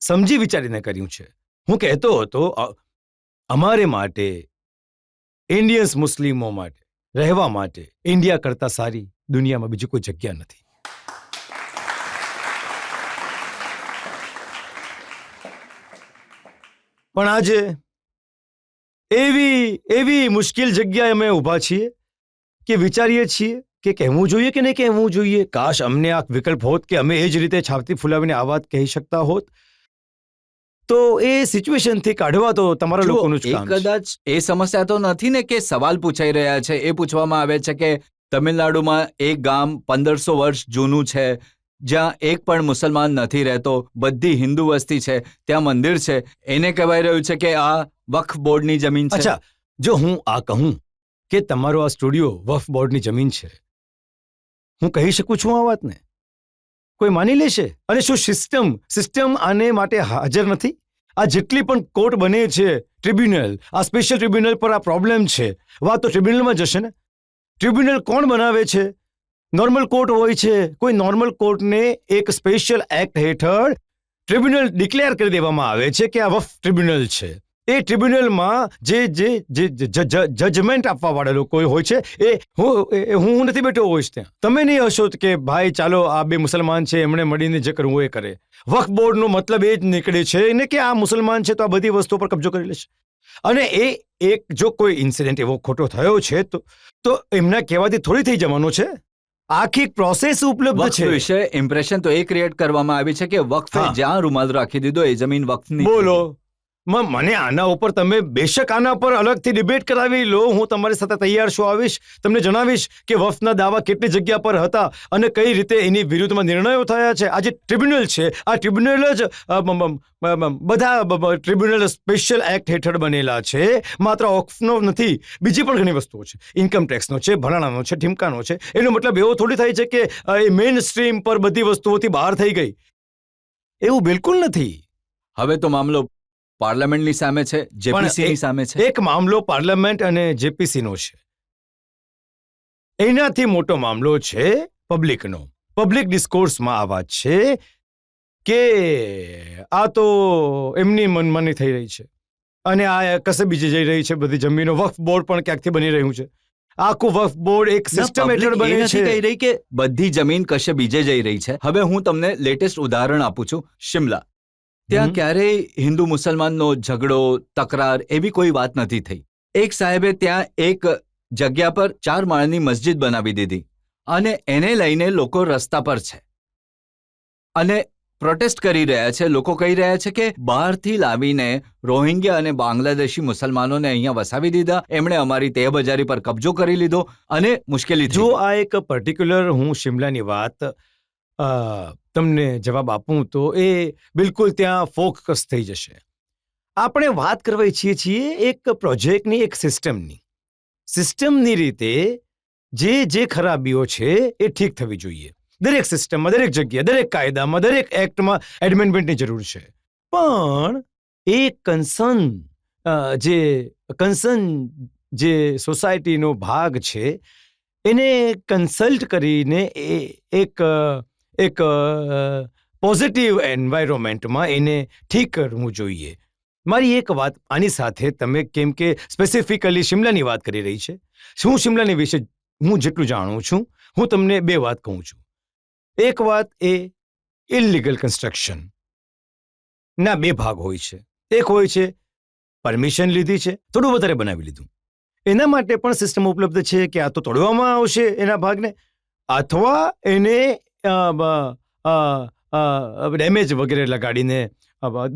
સમજી વિચારીને કર્યું છે. હું કહેતો હતો અમારે માટે, ઇન્ડિયન્સ મુસ્લિમો માટે રહેવા માટે ઇન્ડિયા કરતા સારી દુનિયામાં બીજી કોઈ જગ્યા નથી. પણ આજે એવી મુશ્કેલ જગ્યાએ અમે ઊભા છીએ કે વિચારીએ છીએ કે કહેવું જોઈએ કે નહીં કહેવું જોઈએ. કાશ અમને આ વિકલ્પ હોત કે અમે એ જ રીતે છાતી ફૂલાવીને આ વાત કહી શકતા હોત. તો એ સિચ્યુએશનથી કાઢવા તો તમારા લોકોનું જ કામ છે. કદાચ એ સમસ્યા તો નથી ને કે સવાલ પૂછાઈ રહ્યા છે. એ પૂછવામાં આવે છે કે તમિલનાડુમાં એક ગામ 1500 વર્ષ જૂનું છે, જ્યાં એક પણ મુસલમાન નથી રહેતો, બધી હિન્દુ વસ્તી છે, ત્યાં મંદિર છે. એને કહેવાય રહ્યું છે કે આ વક્ફ બોર્ડની જમીન છે. અચ્છા, જો હું આ કહું કે તમારો આ સ્ટુડિયો વક્ફ બોર્ડની જમીન છે, હું કહી શકું છું આ વાતને? કોઈ માની લેશે? અને શું સિસ્ટમ આને માટે હાજર નથી? આ જેટલી પણ કોર્ટ બને છે, ટ્રિબ્યુનલ, આ સ્પેશિયલ ટ્રિબ્યુનલ પર આ પ્રોબ્લેમ છે, વાત તો ટ્રિબ્યુનલમાં જશે ને. ટ્રિબ્યુનલ કોણ બનાવે છે? નોર્મલ કોર્ટ હોય છે. કોઈ નોર્મલ કોર્ટને એક સ્પેશિયલ એક્ટ હેઠળ ટ્રિબ્યુનલ ડિક્લેર કરી દેવામાં આવે છે કે આ વક્ફ ટ્રિબ્યુનલ છે. એ ટ્રિબ્યુનલમાં જે જજમેન્ટ આપવા વાળા લોકો હોય છે એ હું નથી બેઠો હોઈશ ત્યાં. તમે નહીં હશો કે ભાઈ ચાલો આ બે મુસલમાન છે, એમણે મળીને જે કરવું એ કરે. વક્ફ બોર્ડનો મતલબ એ જ નીકળે છે ને કે આ મુસલમાન છે તો આ બધી વસ્તુઓ પર કબજો કરી લેશે. અને એક જો કોઈ ઇન્સિડન્ટ એવો ખોટો થયો છે તો એમના કહેવાથી થોડી થઈ જવાનો છે. આખી પ્રોસેસ ઉપલબ્ધ છે. વિશે ઇમ્પ્રેશન તો એ ક્રિએટ કરવામાં આવી છે કે વક્ફે જ્યાં રૂમાલ રાખી દીધો એ જમીન વક્ફની. મને આના ઉપર તમે બેશક આના પર અલગથી ડિબેટ કરાવી લો. હું તમારી સાથે તૈયાર છું, આવીશ, તમને જણાવીશ કે વફના દાવા કેટલી જગ્યા પર હતા અને કઈ રીતે એની વિરુદ્ધમાં નિર્ણયો થયા છે. આ જે ટ્રિબ્યુનલ છે, આ ટ્રિબ્યુનલ જ બધા ટ્રિબ્યુનલ સ્પેશિયલ એક્ટ હેઠળ બનેલા છે. માત્ર વક્ફનો નથી, બીજી પણ ઘણી વસ્તુઓ છે. ઇન્કમ ટેક્સનો છે, ભરાણાનો છે, ઠીમકાનો છે. એનો મતલબ એવો થોડી થાય છે કે એ મેઇન સ્ટ્રીમ પર બધી વસ્તુઓથી બહાર થઈ ગઈ. એવું બિલકુલ નથી. હવે તો મામલો પાર્લામેન્ટની સામે છે, જેપીસીની સામે છે. એક મામલો પાર્લામેન્ટ અને જેપીસી નો છે. એનાથી મોટો મામલો છે પબ્લિકનો. પબ્લિક ડિસ્કોર્સમાં આ વાત છે કે આ તો એમની મનમાની થઈ રહી છે અને આ કશે બીજે જઈ રહી છે. બધી જમીનો, વક્ફ બોર્ડ પણ ક્યાંકથી બની રહ્યું છે. આખું વક્ફ બોર્ડ એક સિસ્ટમ હેઠળ બને છે. કહી રહી કે બધી જમીન કશે બીજે જઈ રહી છે. હવે હું તમને લેટેસ્ટ ઉદાહરણ આપું છું. શિમલા, ત્યાં ક્યારેય હિન્દુ મુસલમાનનો ઝઘડો, તકરાર એવી કોઈ વાત નથી થઈ. એક સાહેબે ત્યાં એક જગ્યા પર 4 માળની મસ્જિદ બનાવી દીધી અને એને લઈને લોકો રસ્તા પર છે અને પ્રોટેસ્ટ કરી રહ્યા છે. લોકો કહી રહ્યા છે કે બહારથી લાવીને રોહિંગ્યા અને બાંગ્લાદેશી મુસલમાનોને અહીંયા વસાવી દીધા, એમણે અમારી તહેબજારી પર કબજો કરી લીધો અને મુશ્કેલી થઈ. જો આ એક પર્ટિક્યુલર હું શિમલાની વાત તમને જવાબ આપું તો એ બિલકુલ ત્યાં ફોકસ થઈ જશે. આપણે વાત કરવા ઈચ્છીએ છીએ એક પ્રોજેક્ટની, એક સિસ્ટમની રીતે જે ખરાબીઓ છે એ ઠીક થવી જોઈએ. દરેક સિસ્ટમમાં, દરેક જગ્યાએ, દરેક કાયદામાં, દરેક એક્ટમાં એમેન્ડમેન્ટની જરૂર છે. પણ એ કન્સર્ન જે સોસાયટીનો ભાગ છે એને કન્સલ્ટ કરીને એક પોઝિટિવ એન્વાયરોમેન્ટમાં એને ઠીક કરવું જોઈએ. મારી એક વાત આની સાથે, તમે કેમ કે સ્પેસિફિકલી શિમલાની વાત કરી રહી છે, હું શિમલાની વિશે હું જેટલું જાણું છું, હું તમને 2 વાત કહું છું. એક વાત એ ઇલીગલ કન્સ્ટ્રક્શન ના 2 ભાગ હોય છે. એક હોય છે પરમિશન લીધી છે, થોડું વધારે બનાવી લીધું, એના માટે પણ સિસ્ટમ ઉપલબ્ધ છે કે આ તો તોડવામાં આવશે એના ભાગને, અથવા એને ડેમેજ વગેરે લગાડીને,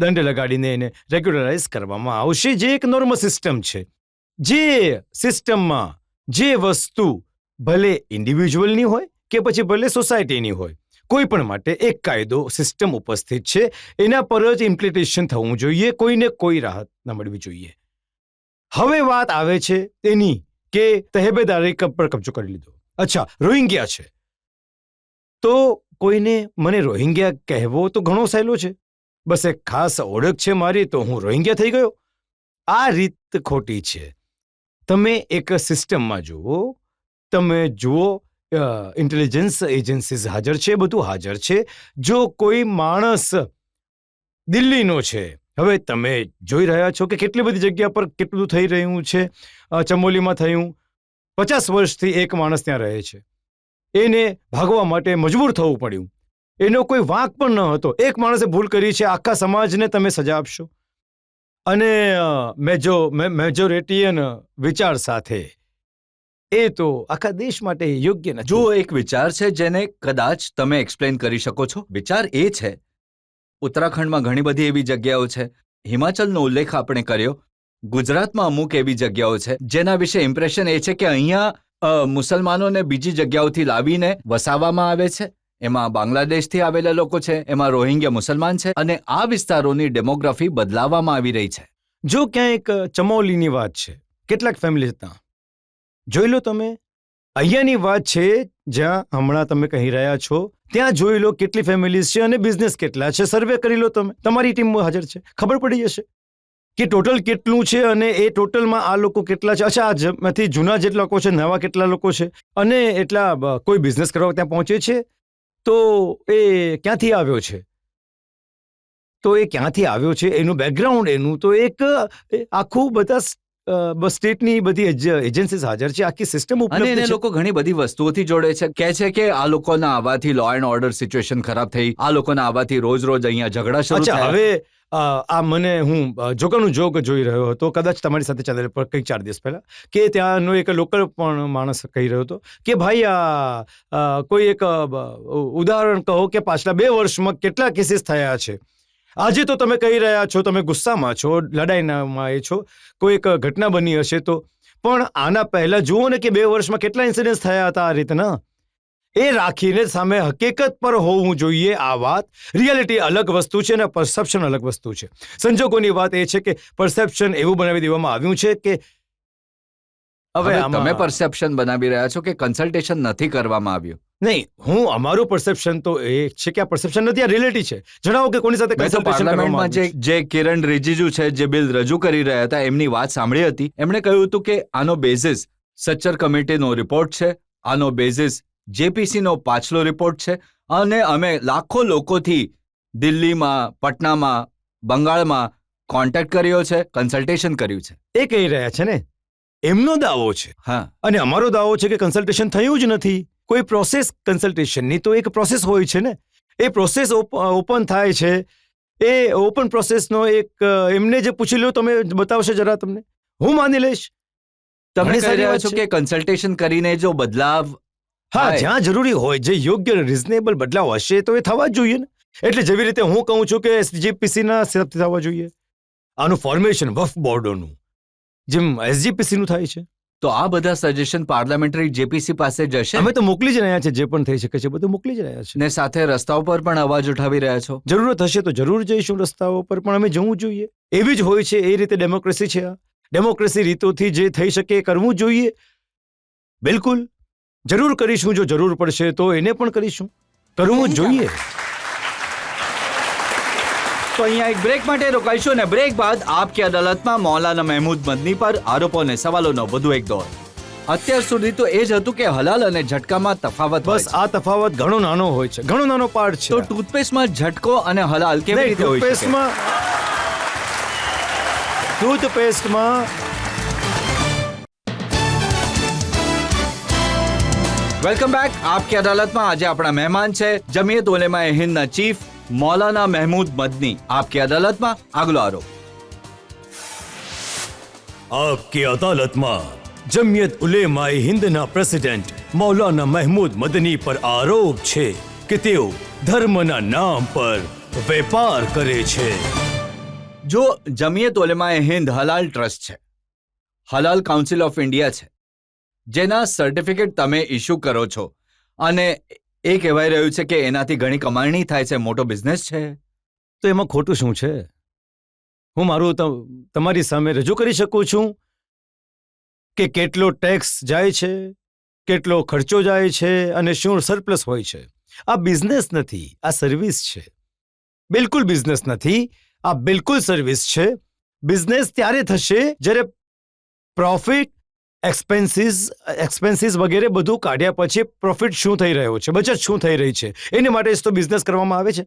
દંડ લગાડીને એને રેગ્યુલરાઇઝ કરવામાં આવશે, જે એક નોર્મલ સિસ્ટમ છે. જે સિસ્ટમમાં જે વસ્તુ ભલે ઇન્ડિવિજ્યુઅલની હોય કે પછી ભલે સોસાયટીની હોય, કોઈ પણ માટે એક કાયદો, સિસ્ટમ ઉપસ્થિત છે. એના પર જ ઇમ્પ્લિમેન્ટેશન થવું જોઈએ, કોઈને કોઈ રાહત ન મળવી જોઈએ. હવે વાત આવે છે એની કે તહેબેદારી પર કબજો કરી લીધો. અચ્છા, રોહિંગ્યા છે તો કોઈને મને રોહિંગ્યા કહેવો તો ઘણો સહેલો છે. બસ એક ખાસ ઓળખ છે મારી તો હું રોહિંગ્યા થઈ ગયો. આ રીત ખોટી છે. તમે એક સિસ્ટમમાં જુઓ, તમે જુઓ ઇન્ટેલિજન્સ એજન્સીઝ હાજર છે, બધું હાજર છે. જો કોઈ માણસ દિલ્હીનો છે, હવે તમે જોઈ રહ્યા છો કે કેટલી બધી જગ્યા પર કેટલું થઈ રહ્યું છે. ચમોલીમાં થયું, 50 વર્ષથી એક માણસ ત્યાં રહે છે, એને ભાગવા માટે મજબૂર થવું પડ્યું. એનો કોઈ વાંક પણ ન હતો. એક માણસે ભૂલ કરી છે, આખા સમાજને તમે સજા આપશો? અને મેજોરિટીયન વિચાર સાથે એ તો આખા દેશ માટે યોગ્ય નથી. જો એક વિચાર છે જેને કદાચ તમે એક્સપ્લેન કરી શકો છો. વિચાર એ છે, ઉત્તરાખંડમાં ઘણી બધી એવી જગ્યાઓ છે, હિમાચલનો ઉલ્લેખ આપણે કર્યો, ગુજરાતમાં અમુક એવી જગ્યાઓ છે જેના વિશે ઇમ્પ્રેશન એ છે કે અહીંયા મુસલમાનોને બીજી જગ્યાઓથી લાવીને વસાવવામાં આવે છે. એમાં બાંગ્લાદેશથી આવેલા લોકો છે, એમાં રોહિંગ્યા મુસલમાન છે અને આ વિસ્તારોની ડેમોગ્રાફી બદલાવવામાં આવી રહી છે. જો ક્યાંક ચમોલીની વાત છે, કેટલાક ફેમિલી હતા, જોઈ લો તમે. અહીંયાની વાત છે જ્યાં હમણાં તમે કહી રહ્યા છો, ત્યાં જોઈ લો કેટલી ફેમિલીઝ છે અને બિઝનેસ કેટલા છે. સર્વે કરી લો તમે, તમારી ટીમ હાજર છે, ખબર પડી જશે કે ટોટલ કેટલું છે અને એ ટોટલમાં આ લોકો કેટલા છે. અચ્છા, આમાંથી જૂના જેટલા લોકો છે, નવા કેટલા લોકો છે, અને એટલા કોઈ બિઝનેસ કરવા ત્યાં પહોંચે છે તો એ ક્યાંથી આવ્યો છે, તો એ ક્યાંથી આવ્યો છે, એનું બેકગ્રાઉન્ડ, એનું તો એક આખું બધા સ્ટેટની બધી એજન્સીઝ હાજર છે, આખી સિસ્ટમ અને એને લોકો ઘણી બધી વસ્તુઓથી જોડે છે. કહે છે કે આ લોકોના આવવાથી લો એન્ડ ઓર્ડર સિચ્યુએશન ખરાબ થઈ, આ લોકોના આવવાથી રોજ અહીંયા ઝઘડા શરૂ થયા. હવે આ મને હું જોગાનું જોગ જોઈ રહ્યો હતો, કદાચ તમારી સાથે ચેનલ પર કંઈક 4 દિવસ પહેલા, કે ત્યાંનો એક લોકલ પણ માણસ કહી રહ્યો હતો કે ભાઈ કોઈ એક ઉદાહરણ કહો કે પાછલા 2 વર્ષમાં કેટલા કેસીસ થયા છે. આજે તો તમે કહી રહ્યા છો, તમે ગુસ્સામાં છો, લડાઈનામાં એ છો, કોઈ એક ઘટના બની હશે તો, પણ આના પહેલા જુઓ ને કે 2 વર્ષમાં કેટલા ઇન્સિડન્ટ્સ થયા હતા આ રીતના. એ રાખીને સામે હકીકત પર હોવું જોઈએ. આ વાત રિયાલિટી અલગ વસ્તુ છે અને પરસેપ્શન અલગ વસ્તુ છે. સંજોગોની વાત એ છે કે પરસેપ્શન એવું બનાવી દેવામાં આવ્યું છે કે હવે આમાં- તમે પરસેપ્શન બનાવી રહ્યા છો કે કન્સલ્ટેશન નથી કરવામાં આવ્યું. નહીં, હું અમારું પરસેપ્શન તો એ છે કે આ પરસેપ્શન નથી, આ રિયાલિટી છે. જણાવો કે કોની સાથે મેં તો કન્સલ્ટેશન કરવામાં પાર્લામેન્ટમાં આવ્યું છે? જે કિરણ રિજિજુ છે, જે બિલ રજૂ કરી રહ્યા હતા, એમની વાત સાંભળી હતી. એમણે કહ્યું હતું કે આનો બેઝિસ સચ્ચર કમિટીનો રિપોર્ટ છે, આનો બેઝિસ જેપીસીનો પાછલો રિપોર્ટ છે, અને અમે લાખો લોકોથી દિલ્હીમાં, પટનામાં, બંગાળમાં કોન્ટેક્ટ કર્યો છે, કન્સલ્ટેશન કર્યું છે. એ કહી રહ્યા છે ને, એમનો દાવો છે. હા, અને અમારો દાવો છે કે કન્સલ્ટેશન થયું જ નથી. કોઈ પ્રોસેસ કન્સલ્ટેશનની તો એક પ્રોસેસ હોય છે ને, એ પ્રોસેસ ઓપન થાય છે. એ ઓપન પ્રોસેસનો એક એમને જે પૂછી લો, તમે બતાવશો જરા, તમને હું માની લઈશ. તમે ઘણી કહી સારી રહ્યા વાત છો છે. કે કન્સલ્ટેશન કરીને જો બદલાવ હા, થાય. જ્યાં જરૂરી હોય, જે યોગ્ય રિઝનેબલ બદલાવ હશે તો એ થવા જ જોઈએ ને. એટલે જેવી રીતે હું કહું છું કે એસજીપીસીના હિસાબથી થવા જોઈએ, આનું ફોર્મેશન વફ બોર્ડોનું જેમ એસજીપીસીનું થાય છે. તો આ બધા સજેશન પાર્લામેન્ટરી જેપીસી પાસે જશે અમે તો મોકલી જ રહ્યા છે, જે પણ થઈ શકે છે બધું મોકલી જ રહ્યા છે. ને સાથે રસ્તાઓ પર પણ અવાજ ઉઠાવી રહ્યા છો. જરૂરત હશે તો જરૂર જઈશું રસ્તાઓ પર, પણ અમે જવું જોઈએ. એવી જ હોય છે, એ રીતે ડેમોક્રેસી છે. આ ડેમોક્રેસી રીતોથી જે થઈ શકે એ કરવું જોઈએ. બિલકુલ જરૂર કરીશું, જો જરૂર પડશે તો એને પણ કરીશું, કરવું જ જોઈએ. તો અહીંયા એક બ્રેક માટે રોકાઈશું અને બ્રેક બાદ આપકી અદાલતમાં મૌલાના મહેમૂદ મદની પર આરોપો અને સવાલોનો વધુ એક દોર. અત્યાર સુધી તો એ જ હતું કે હલાલ અને ઝટકામાં તફાવત બસ બસ. આ તફાવત ઘણો નાનો હોય છે, ઘણો નાનો પાર્ટ છે. તો ટૂથપેસ્ટમાં ઝટકો અને હલાલ કેવી નહીં, રીતે હોય શકે? ટૂથપેસ્ટમાં વેલકમ બેક. આપકી અદાલતમાં આજે આપણા મહેમાન છે જમિયત ઉલેમા એ હિન્દના ચીફ મૌલાના મહેમૂદ મદની. આપકી અદાલતમાં આગલો આરોપ. આપકી અદાલતમાં જમિયત ઉલેમાએ હિન્દના પ્રેસિડેન્ટ મૌલાના મહેમૂદ મદની પર આરોપ છે કે તેઓ ધર્મના નામ પર વેપાર કરે છે. જો જમિયત ઉલેમા એ હિન્દ હલાલ ટ્રસ્ટ છે, હલાલ કાઉન્સિલ ઓફ ઇન્ડિયા છે, જેના સર્ટિફિકેટ તમે ઇસ્યુ કરો છો, અને એ કહેવાય રહ્યું છે કે એનાથી ઘણી કમાણી થાય છે, મોટો બિઝનેસ છે. તો એમાં ખોટું શું છે? હું મારું તમારી સામે રજૂ કરી શકું છું કે કેટલો ટેક્સ જાય છે, કેટલો ખર્ચો જાય છે અને શું સરપ્લસ હોય છે. આ બિઝનેસ નથી, આ સર્વિસ છે. બિલકુલ બિઝનેસ નથી, આ બિલકુલ સર્વિસ છે. બિઝનેસ ત્યારે થશે જ્યારે પ્રોફિટ, એક્સપેન્સીસ વગેરે બધું કાઢ્યા પછી પ્રોફિટ શું થઈ રહ્યો છે, બચત શું થઈ રહી છે, એને માટે જ તો બિઝનેસ કરવામાં આવે છે.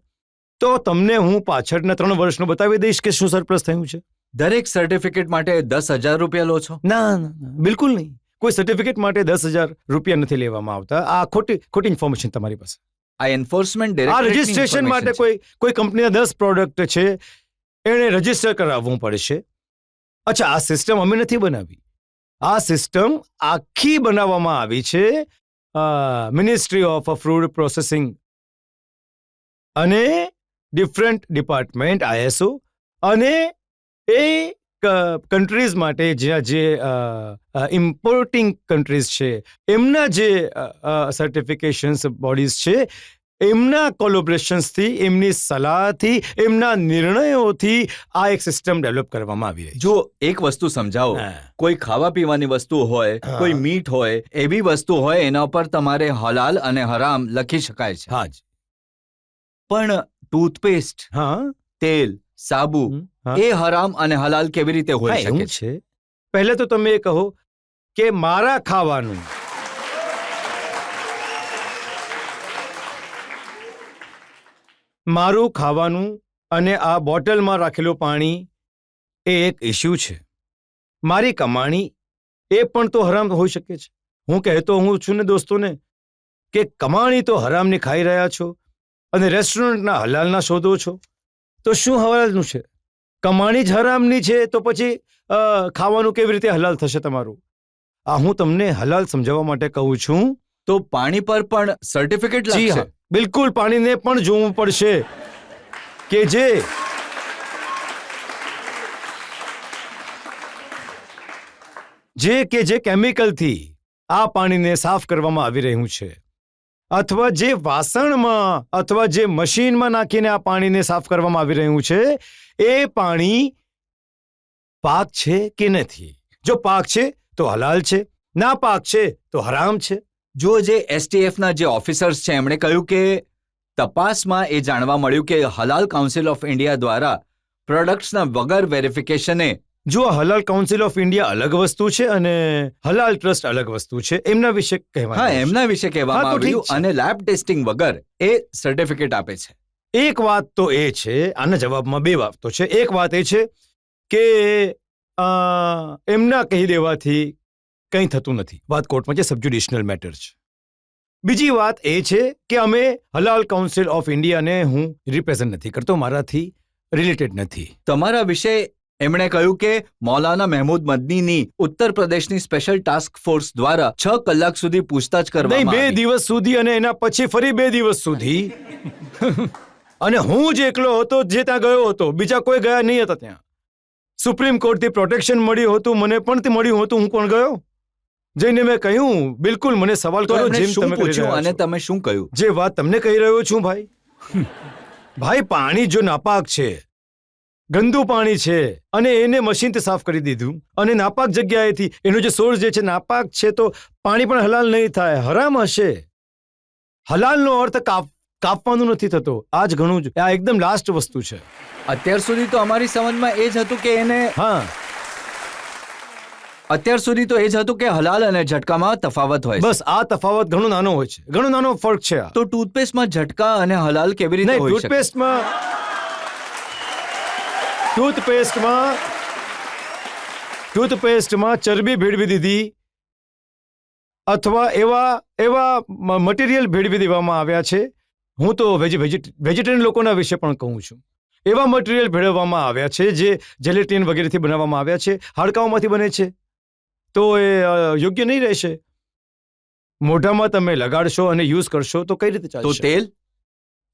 તો તમને હું પાછળના 3 વર્ષનું બતાવી દઈશ કે શું સરપ્લસ થયું છે. દરેક સર્ટિફિકેટ માટે 10,000 રૂપિયા લો છો? ના ના ના, બિલકુલ નહીં. કોઈ સર્ટિફિકેટ માટે 10,000 રૂપિયા નથી લેવામાં આવતા. આ ખોટી ઇન્ફોર્મેશન તમારી પાસે. આ એન્ફોર્સમેન્ટ આ રજિસ્ટ્રેશન માટે કોઈ કંપનીના 10 પ્રોડક્ટ છે, એણે રજિસ્ટર કરાવવું પડશે. અચ્છા, આ સિસ્ટમ અમે નથી બનાવી. આ સિસ્ટમ આખી બનાવવામાં આવી છે મિનિસ્ટ્રી ઓફ ફૂડ પ્રોસેસિંગ અને ડિફરન્ટ ડિપાર્ટમેન્ટ, ISO, અને એ કન્ટ્રીઝ માટે જ્યાં જે ઇમ્પોર્ટિંગ કન્ટ્રીઝ છે, એમના જે સર્ટિફિકેશન્સ બોડીઝ છે, એમના કોલોબરેશન્સથી, એમની સલાહથી, એમના નિર્ણયોથી આ એક સિસ્ટમ ડેવલપ કરવામાં આવી રહી છે. જો એક વસ્તુ સમજાવો, હા. કોઈ ખાવા પીવાની વસ્તુ હોય, હા. કોઈ મીઠ હોય, એવી વસ્તુ હોય એના પર તમારે હલાલ અને હરામ લખી શકાય છે. હા જ. પણ ટૂથપેસ્ટ, હા તેલ, સાબુ, હા. એ હરામ અને હલાલ કેવી રીતે હા, હોઈ એવું શકે છે? છે. પહેલે તો તમે એ કહો કે મારા ખાવાનું, મારું ખાવાનું અને આ બોટલમાં રાખેલું પાણી એ એક ઇસ્યુ છે. મારી કમાણી એ પણ તો હરામ હોઈ શકે છે. હું કહેતો હું છું ને દોસ્તોને કે કમાણી તો હરામની ખાઈ રહ્યા છો અને રેસ્ટોરન્ટના હલાલના શોધો છો, તો શું હલાલનું છે? કમાણી જ હરામની છે તો પછી ખાવાનું કેવી રીતે હલાલ થશે તમારું? આ હું તમને હલાલ સમજાવવા માટે કહું છું. તો પાણી પર પણ સર્ટિફિકેટ જી લાગશે? હા, બિલકુલ. પાણીને પણ જોવું પડશે કે જે જે કેમિકલથી આ પાણીને સાફ કરવામાં આવી રહ્યું છે, અથવા જે વાસણમાં અથવા જે મશીનમાં નાખીને આ પાણીને સાફ કરવામાં આવી રહ્યું છે, એ પાણી પાક છે કે નથી? જો પાક છે તો હલાલ છે, ના પાક છે તો હરામ છે. જો જે એસટીએફના જે ઓફિસર્સ છે એમણે કહ્યું કે તપાસમાં એ જાણવા મળ્યું કે હલાલ કાઉન્સિલ ઓફ ઇન્ડિયા દ્વારા પ્રોડક્ટ્સના વગર વેરિફિકેશને જો હલાલ કાઉન્સિલ ઓફ ઇન્ડિયા અલગ વસ્તુ છે અને હલાલ ટ્રસ્ટ અલગ વસ્તુ છે, એમના વિશે કહેવાનું હા છે. એમના વિશે કહેવામાં હા, તો ઠીક આવ્યું છે. અને લેબ ટેસ્ટિંગ વગર એ સર્ટિફિકેટ આપે છે. એક વાત તો એ છે, આના જવાબમાં બે વાતો છે. એક વાત એ છે કે એમના કહી દેવાથી કંઈ થતું નથી. વાત કોર્ટમાં છે, સબજ્યુડિશનલ મેટર છે. બીજી વાત એ છે કે અમે હલાલ કાઉન્સિલ ઓફ ઇન્ડિયાને હું રિપ્રેઝન્ટ નથી કરતો, મારાથી રિલેટેડ નથી. તમારા વિશે એમણે કહ્યું કે મૌલાના મહેમૂદ મદનીની ઉત્તર પ્રદેશની સ્પેશિયલ ટાસ્ક ફોર્સ દ્વારા 6 કલાક સુધી પૂછતાછ નહીં, કરવામાં 2 આવી. દિવસ સુધી અને એના પછી ફરી 2 દિવસ સુધી. અને હું જ એકલો હતો જે ત્યાં ગયો હતો, બીજા કોઈ ગયા નહીં હતા ત્યાં. સુપ્રીમ કોર્ટથી પ્રોટેક્શન મળ્યું હતું, મને પણ તે મળ્યું હતું, હું પણ ગયો. જઈને મેં કહ્યું, બિલકુલ મને સવાલ તો કરો એમણે જેમ શું તમે કરી પૂછ્યું રહ્યા અને છો. તમે શું કહ્યું? જે વાત તમને કહી રહ્યો છું ભાઈ. ભાઈ, પાણી જો નાપાક છે, ગંદુ પાણી છે, અને એને મશીનથી સાફ કરી દીધું, અને નાપાક જગ્યાએથી એનો જે સોર્સ જે છે નાપાક છે, તો પાણી પણ હલાલ નહીં થાય, હરામ હશે. હલાલનો અર્થ કાપવાનું નથી થતો. આ જ ઘણું જ, આ એકદમ લાસ્ટ વસ્તુ છે. અત્યાર સુધી તો અમારી સમજમાં એ જ હતું કે એને હા, અત્યાર સુધી તો એ જ હતું કે હલાલ અને ઝટકામાં તફાવત હોય છે. બસ આ તફાવત ઘણો નાનો હોય છે, ઘણો નાનો ફરક છે આ. તો ટૂથપેસ્ટમાં ઝટકા અને હલાલ કેવી રીતે નહીં, હોઈ શકે? ટૂથપેસ્ટમાં ચરબી ભેળવી દીધી, અથવા એવા મટીરિયલ ભેળવી દેવામાં આવ્યા છે. હું તો વેજીટેરિયન લોકોના વિશે પણ કહું છું. એવા મટીરિયલ ભેળવવામાં આવ્યા છે જે જેલેટિન વગેરેથી બનાવવામાં આવ્યા છે, હાડકાઓમાંથી બને છે. તો એ યોગ્ય નહીં રહેશે. મોઢામાં તમે લગાડશો અને યુઝ કરશો તો કઈ રીતે તો ચાલશે?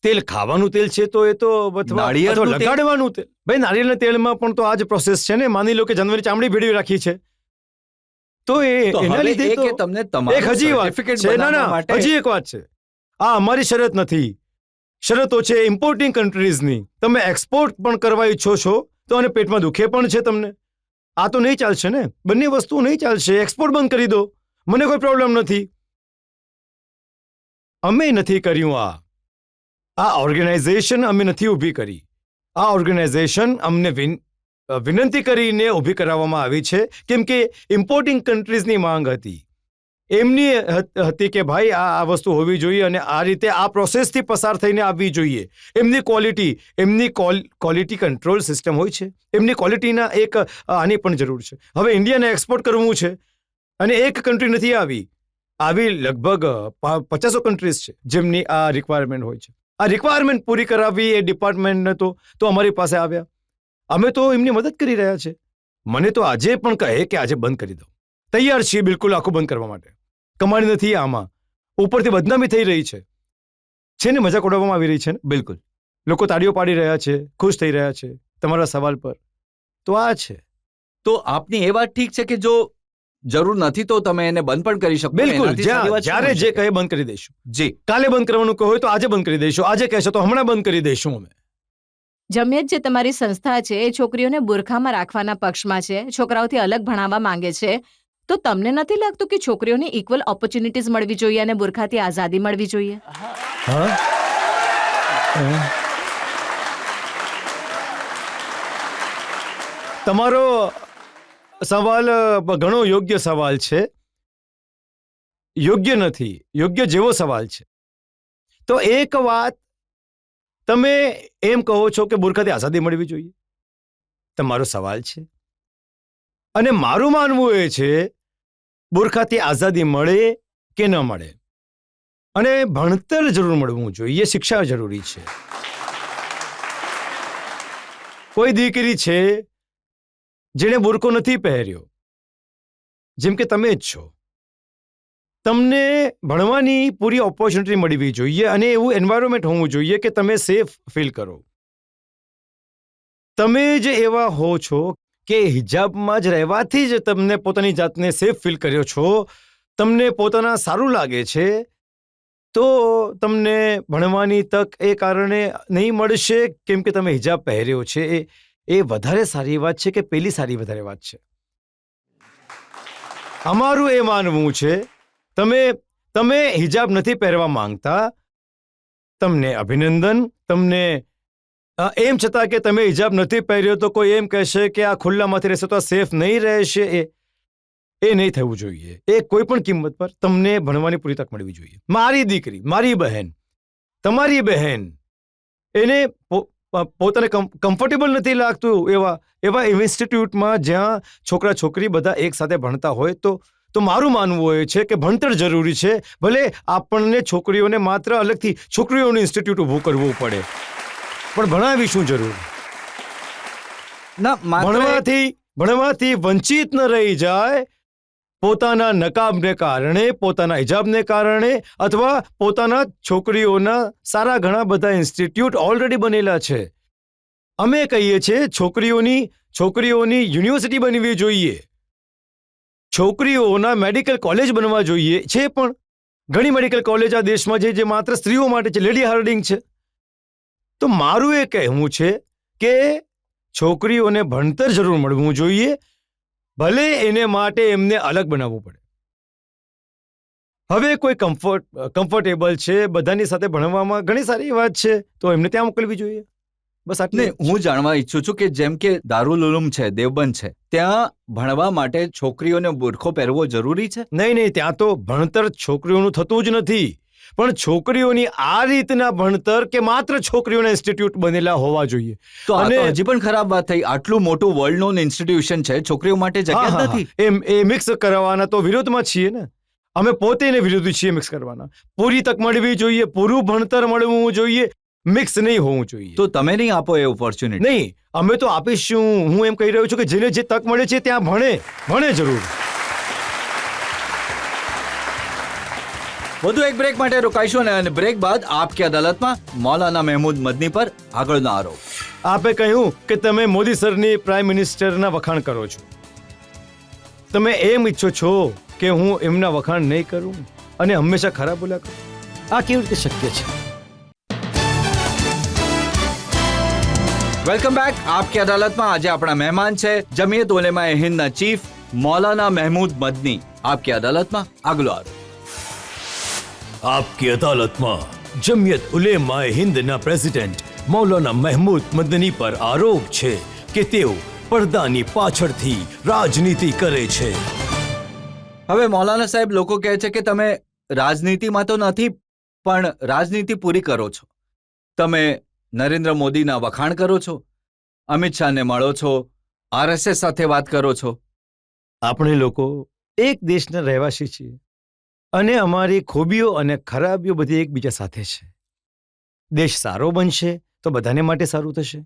તેલ ખાવાનું તેલ છે તો એ તો અથવા નાળિયેરનું તેલ? લગાડવાનું તેલ. ભાઈ, નારિયેળના તેલમાં પણ તો આ જ પ્રોસેસ છે ને. માની લો કે જાનવરની ચામડી ભેળવી રાખી છે, તો તો એના હવે લીધે એ તો કે તમને તમારું એક હજી વાત certificate છે. ના, બનાવવા ના, માટે હજી એક વાત છે. આ અમારી શરત નથી. શરતો છે ઇમ્પોર્ટિંગ કન્ટ્રીઝની. તમે એક્સપોર્ટ પણ કરવા ઈચ્છો છો તો અને પેટમાં દુખે પણ છે તમને, આ તો નહીં ચાલશે ને. બંને વસ્તુ નહીં ચાલશે. એક્સપોર્ટ બંધ કરી દો, મને કોઈ પ્રોબ્લેમ નથી. અમે નથી કર્યું. આ ઓર્ગેનાઇઝેશન અમે નથી ઊભી કરી. આ ઓર્ગેનાઇઝેશન અમને વિનંતી કરીને ઊભી કરાવવામાં આવી છે, કેમ કે ઇમ્પોર્ટિંગ કન્ટ્રીઝની માંગ હતી. એમની હતી કે ભાઈ આ વસ્તુ હોવી જોઈએ અને આ રીતે આ પ્રોસેસથી પસાર થઈને આવવી જોઈએ. એમની ક્વોલિટી કંટ્રોલ સિસ્ટમ હોય છે. એમની ક્વોલિટીના એક આની પણ જરૂર છે. હવે ઇન્ડિયાને એક્સપોર્ટ કરવું છે અને એક કન્ટ્રી નથી આવી લગભગ 50 કન્ટ્રીઝ છે જેમની આ રિક્વાયરમેન્ટ હોય છે. આ રિક્વાયરમેન્ટ પૂરી કરાવવી એ ડિપાર્ટમેન્ટને તો અમારી પાસે આવ્યા. અમે તો એમની મદદ કરી રહ્યા છે. મને તો આજે પણ કહે કે આજે બંધ કરી દો, તૈયાર છીએ બિલકુલ આખું બંધ કરવા માટે. કમાણી નથી આમાં, ઉપરથી બદનામી થઈ રહી છે ને, મજાક ઉડાવવામાં આવી રહી છે ને. બિલકુલ. લોકો તાળીઓ પાડી રહ્યા છે, ખુશ થઈ રહ્યા છે તમારા સવાલ પર. તો આ છે. તો આપની એ વાત ઠીક છે કે જો જરૂર નથી તો તમે એને બંધ પણ કરી શકો. બિલકુલ, એનાથી સારી વાત શું જ્યારે હોઈ જે શકે? કહે બંધ કરી દઈશું. જી. કાલે બંધ કરવાનું કહો તો આજે બંધ કરી દઈશું. આજે કહેશો તો હમણાં બંધ કરી દઈશું અમે. જમિયત જે તમારી સંસ્થા છે એ છોકરીઓને બુરખામાં રાખવાના પક્ષમાં છે, છોકરાઓથી અલગ ભણાવવા માંગે છે. તો તમને નથી લાગતું કે છોકરીઓને ઇક્વલ ઓપોર્ચ્યુનિટીઝ મળવી જોઈએ અને બુરખાથી આઝાદી મળવી જોઈએ? તમારો સવાલ ઘણો યોગ્ય સવાલ છે. યોગ્ય નથી, યોગ્ય જેવો સવાલ છે. તો એક વાત તમે એમ કહો છો કે બુરખાથી આઝાદી મળવી જોઈએ, તમારો સવાલ છે. અને મારું માનવું એ છે બુરખાથી આઝાદી મળે કે ન મળે, અને ભણતર જરૂર મળવું જોઈએ, શિક્ષા જરૂરી છે. કોઈ દીકરી છે જેણે બુરખો નથી પહેર્યો, જેમ કે તમે જ છો, તમને ભણવાની પૂરી ઓપોર્ચ્યુનિટી મળવી જોઈએ અને એવું એન્વાયરમેન્ટ હોવું જોઈએ કે તમે સેફ ફીલ કરો. તમે જ એવા હો છો કે હિજાબમાં જ રહેવાથી જ તમને પોતાની જાતને સેફ ફીલ કર્યો છો, તમને પોતાના સારું લાગે છે, તો તમને ભણવાની તક એ કારણે નહીં મળશે કેમ કે તમે હિજાબ પહેર્યો છે. એ વધારે સારી વાત છે કે પેલી સારી વધારે વાત છે? અમારું એ માનવું છે તમે હિજાબ નથી પહેરવા માંગતા, તમને અભિનંદન. તમને એમ છતાં કે તમે હિજાબ નથી પહેર્યો તો કોઈ એમ કહેશે કે આ ખુલ્લામાંથી રહેશે તો આ સેફ નહીં રહેશે, એ નહીં થવું જોઈએ. એ કોઈ પણ કિંમત પર તમને ભણવાની પૂરી તક મળવી જોઈએ. મારી દીકરી, મારી બહેન, તમારી બહેન, એને પોતાને કમ્ફર્ટેબલ નથી લાગતું એવા ઇન્સ્ટિટ્યૂટમાં જ્યાં છોકરા છોકરી બધા એક સાથે ભણતા હોય તો મારું માનવું એ છે કે ભણતર જરૂરી છે. ભલે આપણને છોકરીઓને માત્ર અલગથી છોકરીઓનું ઇન્સ્ટિટ્યૂટ ઊભું કરવું પડે, પણ ભણાવીશું જરૂર. ના, ભણવાથી વંચિત ન રહી જાય. પોતાના નકાબને કારણે, પોતાના હિજાબને કારણે, અથવા પોતાના છોકરીઓના સારા ઘણા બધા ઇન્સ્ટિટ્યૂટ ઓલરેડી બનેલા છે. અમે કહીએ છીએ છોકરીઓની યુનિવર્સિટી બનવી જોઈએ, છોકરીઓના મેડિકલ કોલેજ બનવા જોઈએ. છે પણ ઘણી મેડિકલ કોલેજ આ દેશમાં છે જે માત્ર સ્ત્રીઓ માટે છે, લેડી હાર્ડિંગ છે. તો મારું એ કહેવું છે કે છોકરીઓને ભણતર જરૂર મળવું જોઈએ, ભલે એને માટે એમને અલગ બનાવવું પડે. હવે કોઈ કમ્ફર્ટેબલ છે, બધાની સાથે ભણવામાં ઘણી સારી વાત છે, તો એમને ત્યાં મોકલવી જોઈએ. બસ આટલે હું જાણવા ઈચ્છું છું કે જેમ કે દારુલ ઉલૂમ છે, દેવબંધ છે, ત્યાં ભણવા માટે છોકરીઓને બુરખો પહેરવો જરૂરી છે? નહીં, ત્યાં તો ભણતર છોકરીઓનું થતું જ નથી, પણ છોકરીઓની આ રીતના ભણતર કે માત્ર છોકરીઓના ઇન્સ્ટિટ્યૂટ બનેલા હોવા જોઈએ. તો આ તો હજી પણ ખરાબ વાત થઈ. આટલું મોટું વર્લ્ડ નોન ઇન્સ્ટિટ્યુશન છે, છોકરીઓ માટે જગ્યા જ નથી. એ મિક્સ કરવાના તો વિરોધમાં છીએ ને. અમે પોતે એને વિરોધી છીએ મિક્સ કરવાના. પૂરી તક મળવી જોઈએ, પૂરું ભણતર મળવું જોઈએ, મિક્સ નહીં હોવું જોઈએ. તો તમે નહીં આપો એ ઓપોર્ચ્યુનિટી? નહીં, અમે તો આપીશું. હું એમ કહી રહ્યો છું કે જેને જે તક મળે છે ત્યાં ભણે જરૂર. વધુ એક બ્રેક માટે રોકાઈશું અને બ્રેક બાદ આપકી અદાલતમાં મૌલાના મહેમૂદ મદની પર આગળનો આરોપ. આપે કહ્યું કે તમે મોદી સરની પ્રાઇમ મિનિસ્ટરના વખાણ કરો છો. તમે એમ ઈચ્છો છો કે હું એમના વખાણ નહીં કરું અને હંમેશા ખરાબ બોલ્યા કરું? આ કેવી રીતે શક્ય છે? Welcome back. આપકી અદાલતમાં આજે આપણા મહેમાન છે જમિયત ઉલેમાએ હિન્દના ચીફ મૌલાના મહેમૂદ મદની. આપકી અદાલતમાં આગલો આરોપ. आपकी अदालतમાં જમિયત ઉલેમાએ હિન્દના પ્રેસિડેન્ટ મૌલાના મહેમૂદ મદની પર આરોપ છે કે તેઓ પડદાની પાછળથી રાજનીતિ કરે છે. હવે મૌલાના સાહેબ, લોકો કહે છે કે તમે રાજનીતિમાં તો નથી, પણ રાજનીતિ પૂરી કરો છો. તમે નરેન્દ્ર મોદીના વખાણ કરો છો, અમિત શાહને મળો છો, RSS સાથે વાત કરો છો. આપણે લોકો એક દેશના રહેવાસી છીએ અને અમારી ખૂબીઓ અને ખરાબીઓ બધી એકબીજા સાથે છે. દેશ સારો બનશે તો બધાને માટે સારું થશે.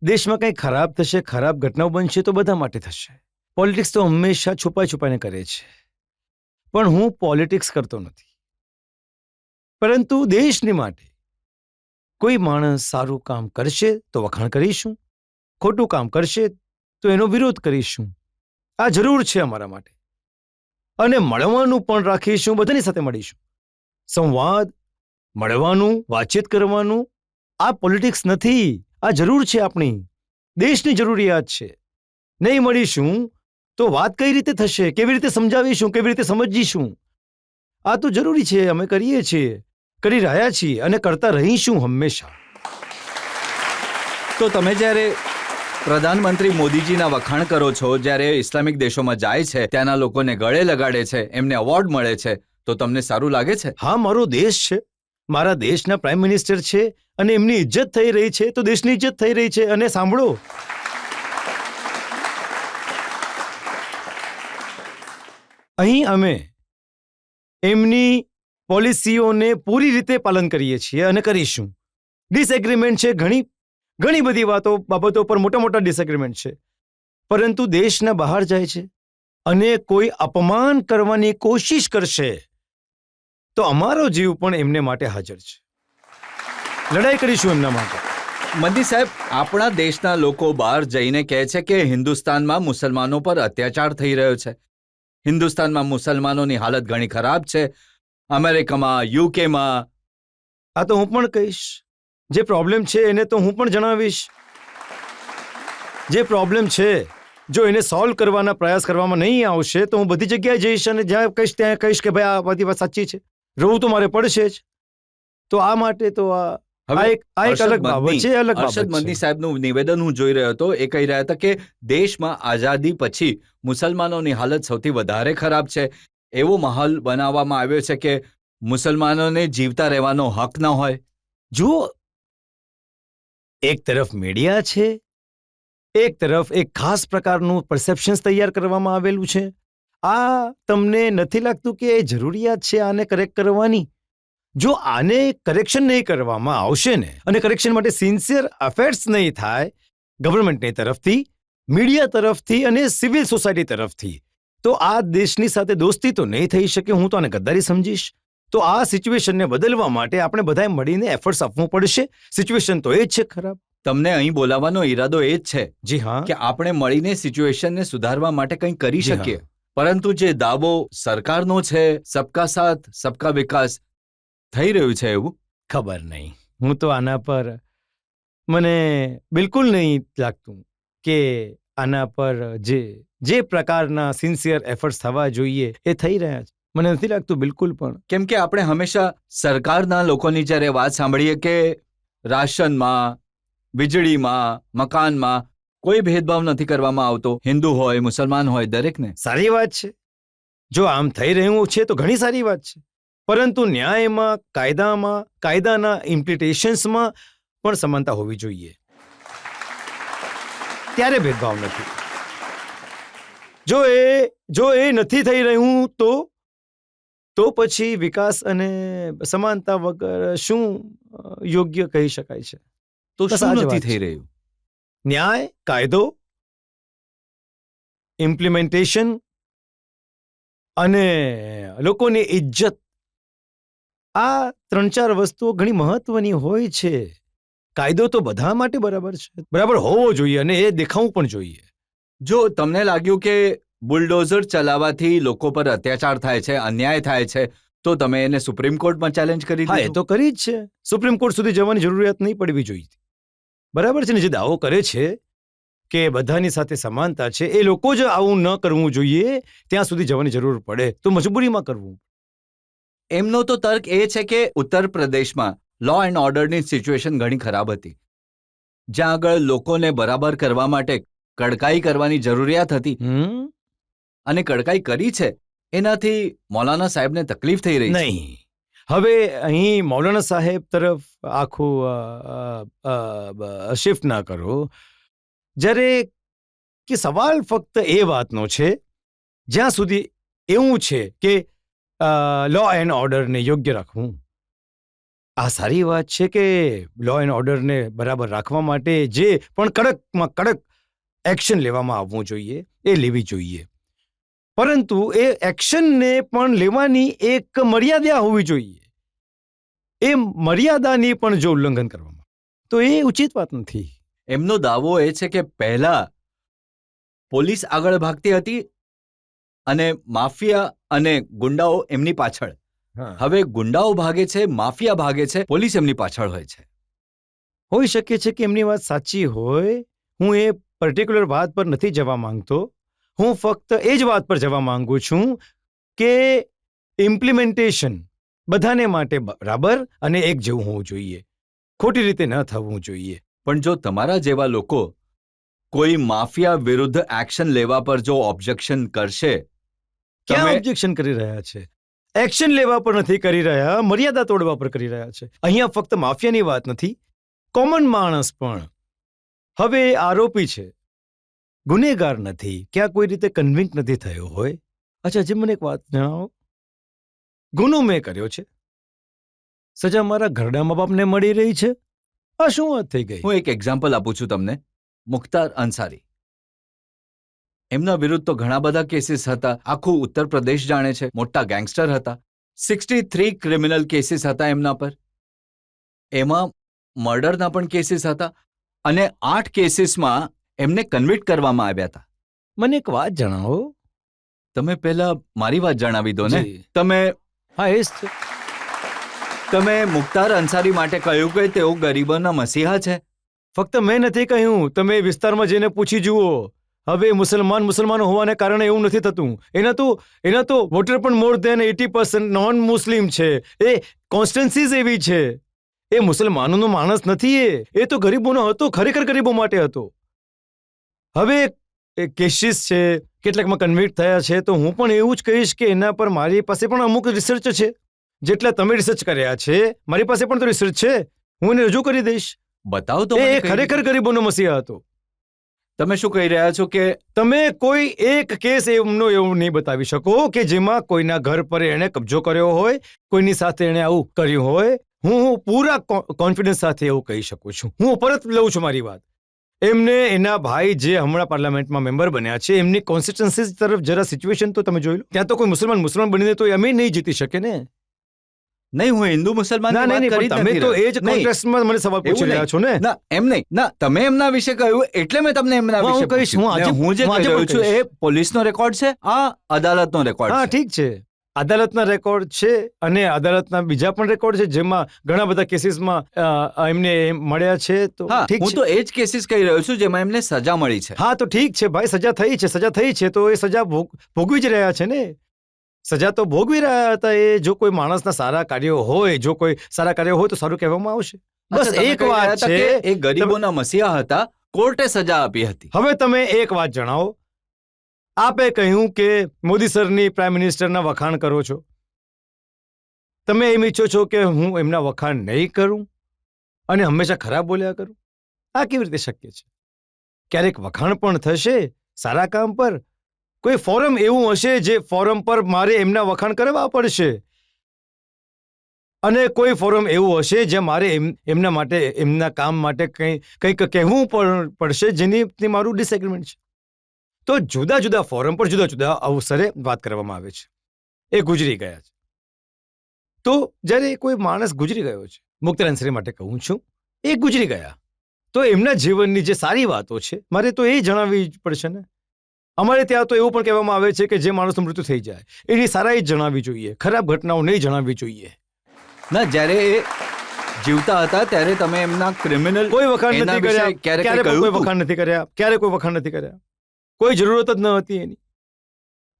દેશમાં કંઈ ખરાબ થશે, ખરાબ ઘટનાઓ બનશે તો બધા માટે થશે. પોલિટિક્સ તો હંમેશા છુપાઈને કરે છે, પણ હું પોલિટિક્સ કરતો નથી. પરંતુ દેશની માટે કોઈ માણસ સારું કામ કરશે તો વખાણ કરીશું, ખોટું કામ કરશે તો એનો વિરોધ કરીશું. આ જરૂર છે અમારા માટે. અને મળવાનું પણ રાખીશું, બધાની સાથે મળીશું. સંવાદ, મળવાનું, વાતચીત કરવાનું, આ પોલિટિક્સ નથી, આ જરૂર છે, આપણી દેશની જરૂરિયાત છે. નહીં મળીશું તો વાત કઈ રીતે થશે? કેવી રીતે સમજાવીશું? કેવી રીતે સમજીશું? આ તો જરૂરી છે. અમે કરીએ છીએ, કરી રહ્યા છીએ અને કરતા રહીશું હંમેશા. તો તમે જ્યારે પ્રધાનમંત્રી મોદીજીના વખાણ કરો છો, જ્યારે ઇસ્લામિક દેશોમાં જાય છે, ત્યાંના લોકોને ગળે લગાડે છે, એમને એવોર્ડ મળે છે, તો તમને સારું લાગે છે? હા, મારો દેશ છે, મારા દેશના પ્રાઇમ મિનિસ્ટર છે અને એમની ઇજ્જત થઈ રહી છે તો દેશની ઇજ્જત થઈ રહી છે. અને સાંભળો, અહીં અમે એમની પોલિસીઓને પૂરી રીતે પાલન કરીએ છીએ અને કરીશું. ડિસએગ્રીમેન્ટ છે, ઘણી બધી બાબતો પર મોટા ડિસએગ્રીમેન્ટ છે, પરંતુ દેશના બહાર જાય છે અને કોઈ અપમાન કરવાની કોશિશ કરશે તો અમારો જીવ પણ એમને માટે હાજર છે. લડાઈ કરીશું એમના માટે. મંદી સાહેબ, આપણા દેશના લોકો બહાર જઈને કહે છે કે હિન્દુસ્તાનમાં મુસલમાનો પર અત્યાચાર થઈ રહ્યો છે. હિન્દુસ્તાનમાં મુસલમાનોની હાલત ઘણી ખરાબ છે. અમેરિકામાં, યુકેમાં. આ તો હું પણ કહીશ. જે પ્રોબ્લેમ છે એને તો હું પણ જણાવીશ. જે પ્રોબ્લેમ છે જો એને સોલ્વ કરવાના પ્રયાસ કરવામાં નહીં આવશે તો હું બધી જગ્યાએ જઈશ અને જ્યાં કહીશ ત્યાં કહીશ કે ભાઈ આ બધી વાત સાચી છે. રોવું તો મારે પડશે જ. તો આ માટે તો આ એક અલગ બાબત છે. અલગ હર્ષદ બાબત મંદી છે. સાહેબનું નિવેદન હું જોઈ રહ્યો હતો. એ કહી રહ્યા હતા કે દેશમાં આઝાદી પછી મુસલમાનોની હાલત સૌથી વધારે ખરાબ છે. એવો માહોલ બનાવવામાં આવ્યો છે કે મુસલમાનોને જીવતા રહેવાનો હક ન હોય. જુઓ, એક તરફ મીડિયા છે, એક તરફ એક ખાસ પ્રકારનું પરસેપ્શન્સ તૈયાર કરવામાં આવેલું છે. આ તમને નથી લાગતું કે એ જરૂરિયાત છે આને કરેક્ટ કરવાની? જો આને કરેક્શન નહીં કરવામાં આવશે ને અને કરેક્શન માટે સિન્સિયર એફર્ટ્સ નહીં થાય ગવર્મેન્ટની તરફથી, મીડિયા તરફથી અને સિવિલ સોસાયટી તરફથી, તો આ દેશની સાથે દોસ્તી તો નહીં થઈ શકે. હું તો આને ગદ્દારી સમજીશ. તો આ સિચ્યુએશનને બદલવા માટે આપણે બધાએ મળીને એફર્ટ્સ આપવું પડશે. સિચ્યુએશન તો એ જ છે ખરાબ. તમને અહીં બોલાવવાનો ઈરાદો એ જ છે જી હા. કે આપણે મળીને સિચ્યુએશનને સુધારવા માટે કંઈ કરી જી હા. શકીએ. પરંતુ જે દાવો સરકારનો છે, સબકા સાથ સબકા વિકાસ, થઈ રહ્યું છે એવું? ખબર નહીં. હું તો આના પર મને બિલકુલ નહીં લાગતું કે આના પર જે પ્રકારના સિન્સિયર એફર્ટ્સ થવા જોઈએ એ થઈ રહ્યા છે. મને નથી લાગતું બિલકુલ પણ. કેમ કે આપણે હંમેશા સરકારના લોકોની જ્યારે વાત સાંભળીએ કે રાશનમાં, વીજળીમાં, મકાનમાં કોઈ ભેદભાવ નથી કરવામાં આવતો. હિન્દુ હોય, મુસલમાન હોય, દરેકને. સારી વાત છે. જો આમ થઈ રહ્યું છે તો ઘણી સારી વાત છે. પરંતુ ન્યાયમાં, કાયદામાં, કાયદાના ઇમ્પ્લિટેશન્સમાં પણ સમાનતા હોવી જોઈએ. ત્યારે ભેદભાવ નથી. જો એ નથી થઈ રહ્યું તો પછી વિકાસ અને સમાનતા વગર શું યોગ્ય કહી શકાય છે? તો બસ શું આ જ નથી વાત થઈ છે. રહ્યું? ન્યાય, કાયદો, ઇમ્પ્લિમેન્ટેશન અને લોકોની ઇજ્જત, આ 3-4 વસ્તુઓ ઘણી મહત્વની હોય છે. કાયદો તો બધા માટે બરાબર છે, બરાબર હોવો જોઈએ અને એ દેખાવું પણ જોઈએ. જો તમને લાગ્યું કે બુલડોઝર ચલાવવાથી લોકો પર અત્યાચાર થાય છે, અન્યાય થાય છે, તો તમે એને સુપ્રીમ કોર્ટમાં ચેલેન્જ કરી હા, એ દીધું. તો કરી જ છે. સુપ્રીમ કોર્ટ સુધી જવાની જરૂરિયાત નહીં પડવી જોઈએ. બરાબર છે ને? જે દાવો કરે છે કે બધાની સાથે સમાનતા છે, એ લોકો જ આવું ન કરવું જોઈએ ત્યાં સુધી જવાની જરૂર પડે તો મજબૂરીમાં કરવું. એમનો તો તર્ક એ છે કે ઉત્તર પ્રદેશમાં લો એન્ડ ઓર્ડરની સિચ્યુએશન ઘણી ખરાબ હતી. જ્યાં આગળ લોકોને બરાબર કરવા માટે કડકાઈ કરવાની જરૂરિયાત હતી અને કડકાઈ કરી છે, એનાથી મૌલાના સાહેબને તકલીફ થઈ રહી છે. નહીં. હવે અહીં મૌલાના સાહેબ તરફ આખું શિફ્ટ ના કરો. જ્યારે કે સવાલ ફક્ત એ વાતનો છે જ્યાં સુધી એવું છે કે લો એન્ડ ઓર્ડરને યોગ્ય રાખવું. આ સારી વાત છે કે લો એન્ડ ઓર્ડરને બરાબર રાખવા માટે જે પણ કડકમાં કડક એક્શન લેવામાં આવવું જોઈએ એ લેવી જોઈએ. પરંતુ એ એક્શનને પણ લેવાની એક મર્યાદા હોવી જોઈએ. એ મર્યાદાની પણ જો ઉલ્લંઘન કરવામાં તો એ ઉચિત વાત નથી. એમનો દાવો એ છે કે પહેલા પોલીસ આગળ ભાગતી હતી અને માફિયા અને ગુંડાઓ એમની પાછળ. હવે ગુંડાઓ ભાગે છે, માફિયા ભાગે છે, પોલીસ એમની પાછળ હોય છે. હોઈ શકે છે કે એમની વાત સાચી હોય. હું એ પર્ટિક્યુલર વાત પર નથી જવા માંગતો. હું ફક્ત એ જ વાત પર જવા માંગુ છું કે ઇમ્પ્લિમેન્ટેશન બધાને માટે બરાબર અને એક જેવું હોવું જોઈએ. ખોટી રીતે ન થવું જોઈએ. પણ જો તમારા જેવા લોકો કોઈ માફિયા વિરુદ્ધ એક્શન લેવા પર જો ઓબ્જેક્શન કરશે, ક્યાં તમે- ઓબ્જેક્શન કરી રહ્યા છે? એક્શન લેવા પર નથી કરી રહ્યા, મર્યાદા તોડવા પર કરી રહ્યા છે. અહીંયા ફક્ત માફિયાની વાત નથી, કોમન માણસ પણ હવે આરોપી છે, ગુનેગાર નથી, ક્યાં કોઈ રીતે કન્વિન્ટ નથી થયો હોય. અચ્છા, જે મને એક વાત જણાવો, ગુનો મેં કર્યો છે, સજા મારા ઘરડા મા બાપને મળી રહી છે, આ શું વાત થઈ ગઈ? હું એક એક્ઝામ્પલ આપું છું તમને. મુખ્તાર અંસારી, એમના વિરુદ્ધ તો ઘણા બધા કેસીસ હતા. આખું ઉત્તર પ્રદેશ જાણે છે. મોટા ગેંગસ્ટર હતા. 63 ક્રિમિનલ કેસીસ હતા એમના પર. એમાં મર્ડરના પણ કેસીસ હતા અને 8 કેસીસમાં એમને કન્વિક્ટ કરવામાં આવ્યા હતા. મને એક વાત જણાવો. તમે પહેલા મારી વાત જણાવી દો ને. જી. તમે હા એ જ છે. તમે મુખ્તાર અંસારી માટે કહ્યું કે તેઓ ગરીબોના મસીહા છે. ફક્ત મેં નથી કહ્યું, તમે એ વિસ્તારમાં જઈને પૂછી જુઓ. હવે મુસલમાન હોવાને કારણે એવું નથી થતું. એના તો વોટર પણ મોર દેન 80% નોન મુસ્લિમ છે. એ કોન્સ્ટન્સીઝ એવી છે. એ મુસલમાનોનો માણસ નથી. એ તો ગરીબોનો હતો, ખરેખર ગરીબો માટે હતો. હવે એ કેસીસ છે, કેટલાકમાં કન્વિક્ટ થયા છે, તો હું પણ એવું જ કહીશ કે એના પર મારી પાસે પણ અમુક રિસર્ચ છે. જેટલા તમે રિસર્ચ કર્યા છે, મારી પાસે પણ તો રિસર્ચ છે. હું એને રજૂ કરી દઈશ. બતાવો તો એ મને કઈ ખરેખર રીતે. ગરીબોનો મસીહા હતો. તમે શું કહી રહ્યા છો કે તમે કોઈ એક કેસ એમનો એવું નહીં બતાવી શકો કે જેમાં કોઈના ઘર પર એણે કબજો કર્યો હોય, કોઈની સાથે એણે આવું કર્યું હોય. હું પૂરા કોન્ફિડન્સ સાથે એવું કહી શકું છું. હું પરત લઉં છું મારી વાત. એમને એના ભાઈ જે હમણાં પાર્લામેન્ટમાં મેમ્બર બન્યા છે, એમની કોન્સ્ટિટ્યુન્સી તરફ જરા સિચ્યુએશન તો તમે જોઈ લો. ત્યાં તો કોઈ મુસલમાન બનીને તો અમે નહીં જીતી શકે ને. નહીં, હું હિન્દુ મુસલમાન ના નહીં, પણ તમે તો એ જ કોન્ટેક્સ્ટમાં મને સવાલ પૂછી રહ્યા છો ને. ના એમ નહીં. ના, તમે એમના વિશે કહ્યું એટલે મેં તમને એમના હું વિશે કહીશ, પૂછ્યું. હું આજે- ને હું જે હું આજે કહી રહ્યો પણ છું કહીશ. એ પોલીસનો રેકોર્ડ છે, આ અદાલતનો રેકોર્ડ હા છે. ઠીક છે, અદાલતના રેકોર્ડ છે અને અદાલતના બીજા પણ રેકોર્ડ છે જેમાં ઘણા બધા કેસીસમાં એમને મળ્યા છે. તો હા, ઠીક હું છે. તો એ જ કેસીસ કહી રહ્યો છું જેમાં એમને સજા મળી છે. હા તો ઠીક છે ભાઈ, સજા થઈ છે તો એ સજા ભોગવી જ રહ્યા છે ને. સજા તો ભોગવી રહ્યા હતા. એ જો કોઈ માણસના સારા કાર્યો હોય, તો સારું કહેવામાં આવશે. બસ અચ્છા, તમે એક કહી રહ્યા વાત હતા છે. કે એ ગરીબોના મસીહા હતા, કોર્ટે સજા આપી હતી. હવે તમે એક વાત જણાવો. આપે કહ્યું કે મોદી સરની પ્રાઇમ મિનિસ્ટરના વખાણ કરો છો. તમે એમ ઈચ્છો છો કે હું એમના વખાણ નહીં કરું અને હંમેશા ખરાબ બોલ્યા કરું? આ કેવી રીતે શક્ય છે? ક્યારેક વખાણ પણ થશે સારા કામ પર. કોઈ ફોરમ એવું હશે જે ફોરમ પર મારે એમના વખાણ કરવા પડશે, અને કોઈ ફોરમ એવું હશે જે મારે એમના માટે, એમના કામ માટે કંઈક કહેવું પડશે જેની મારું ડિસએગ્રીમેન્ટ છે. તો જુદા જુદા ફોરમ પર જુદા જુદા અવસરે વાત કરવામાં આવે છે. એ ગુજરી ગયા છે. તો જ્યારે કોઈ માણસ ગુજરી ગયો છે, મુખ્તાર અંસારી માટે કહું છું, એ ગુજરી ગયા, તો એમના જીવનની જે સારી વાતો છે મારે તો એ જણાવવી જ પડશે ને. અમારે ત્યાં તો એવું પણ કહેવામાં આવે છે કે જે માણસનું મૃત્યુ થઈ જાય એની સારાઈ જ જણાવવી જોઈએ, ખરાબ ઘટનાઓ નહીં જણાવવી જોઈએ. ના, જ્યારે એ જીવતા હતા ત્યારે તમે એમના ક્રિમિનલ કોઈ વખાણ એના નથી વિશે કર્યા, ક્યારે ક્યારે કંઈ કોઈ કહ્યું વખાણ નથી કર્યા, ક્યારે કોઈ વખાણ નથી કર્યા. કોઈ જરૂરત જ ન હતી એની.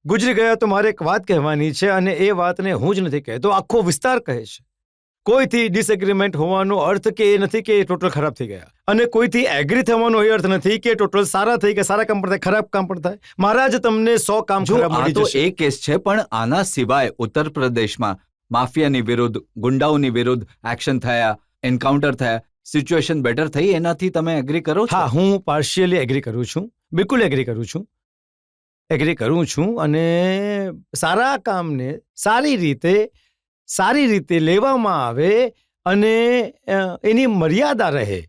ગુજરી ગયા તો મારે એક વાત કહેવાની છે અને એ વાતને હું જ નથી કહેતો, આખો વિસ્તાર કહે છે. કોઈથી ડિસએગ્રીમેન્ટ હોવાનો અર્થ કે એ નથી કે એ ટોટલ ખરાબ થઈ ગયા, અને કોઈથી એગ્રી થવાનો એ અર્થ નથી કે ટોટલ સારા થઈ ગયા. સારા કામ પણ થાય, ખરાબ કામ પણ થાય. મારા જ તમને 100 કામ જો ખરાબ આ મળી તો જશે. એ કેસ છે, પણ આના સિવાય ઉત્તર પ્રદેશમાં માફિયાની વિરુદ્ધ, ગુંડાઓની વિરુદ્ધ એક્શન થયા, એન્કાઉન્ટર થયા, સિચ્યુએશન બેટર થઈ, એનાથી તમે એગ્રી કરો છો? હા, હું પાર્શિયલી એગ્રી કરું છું, બિલકુલ એગ્રી કરું છું. અને સારા કામને સારી રીતે લેવામાં આવે અને એની મર્યાદા રહે.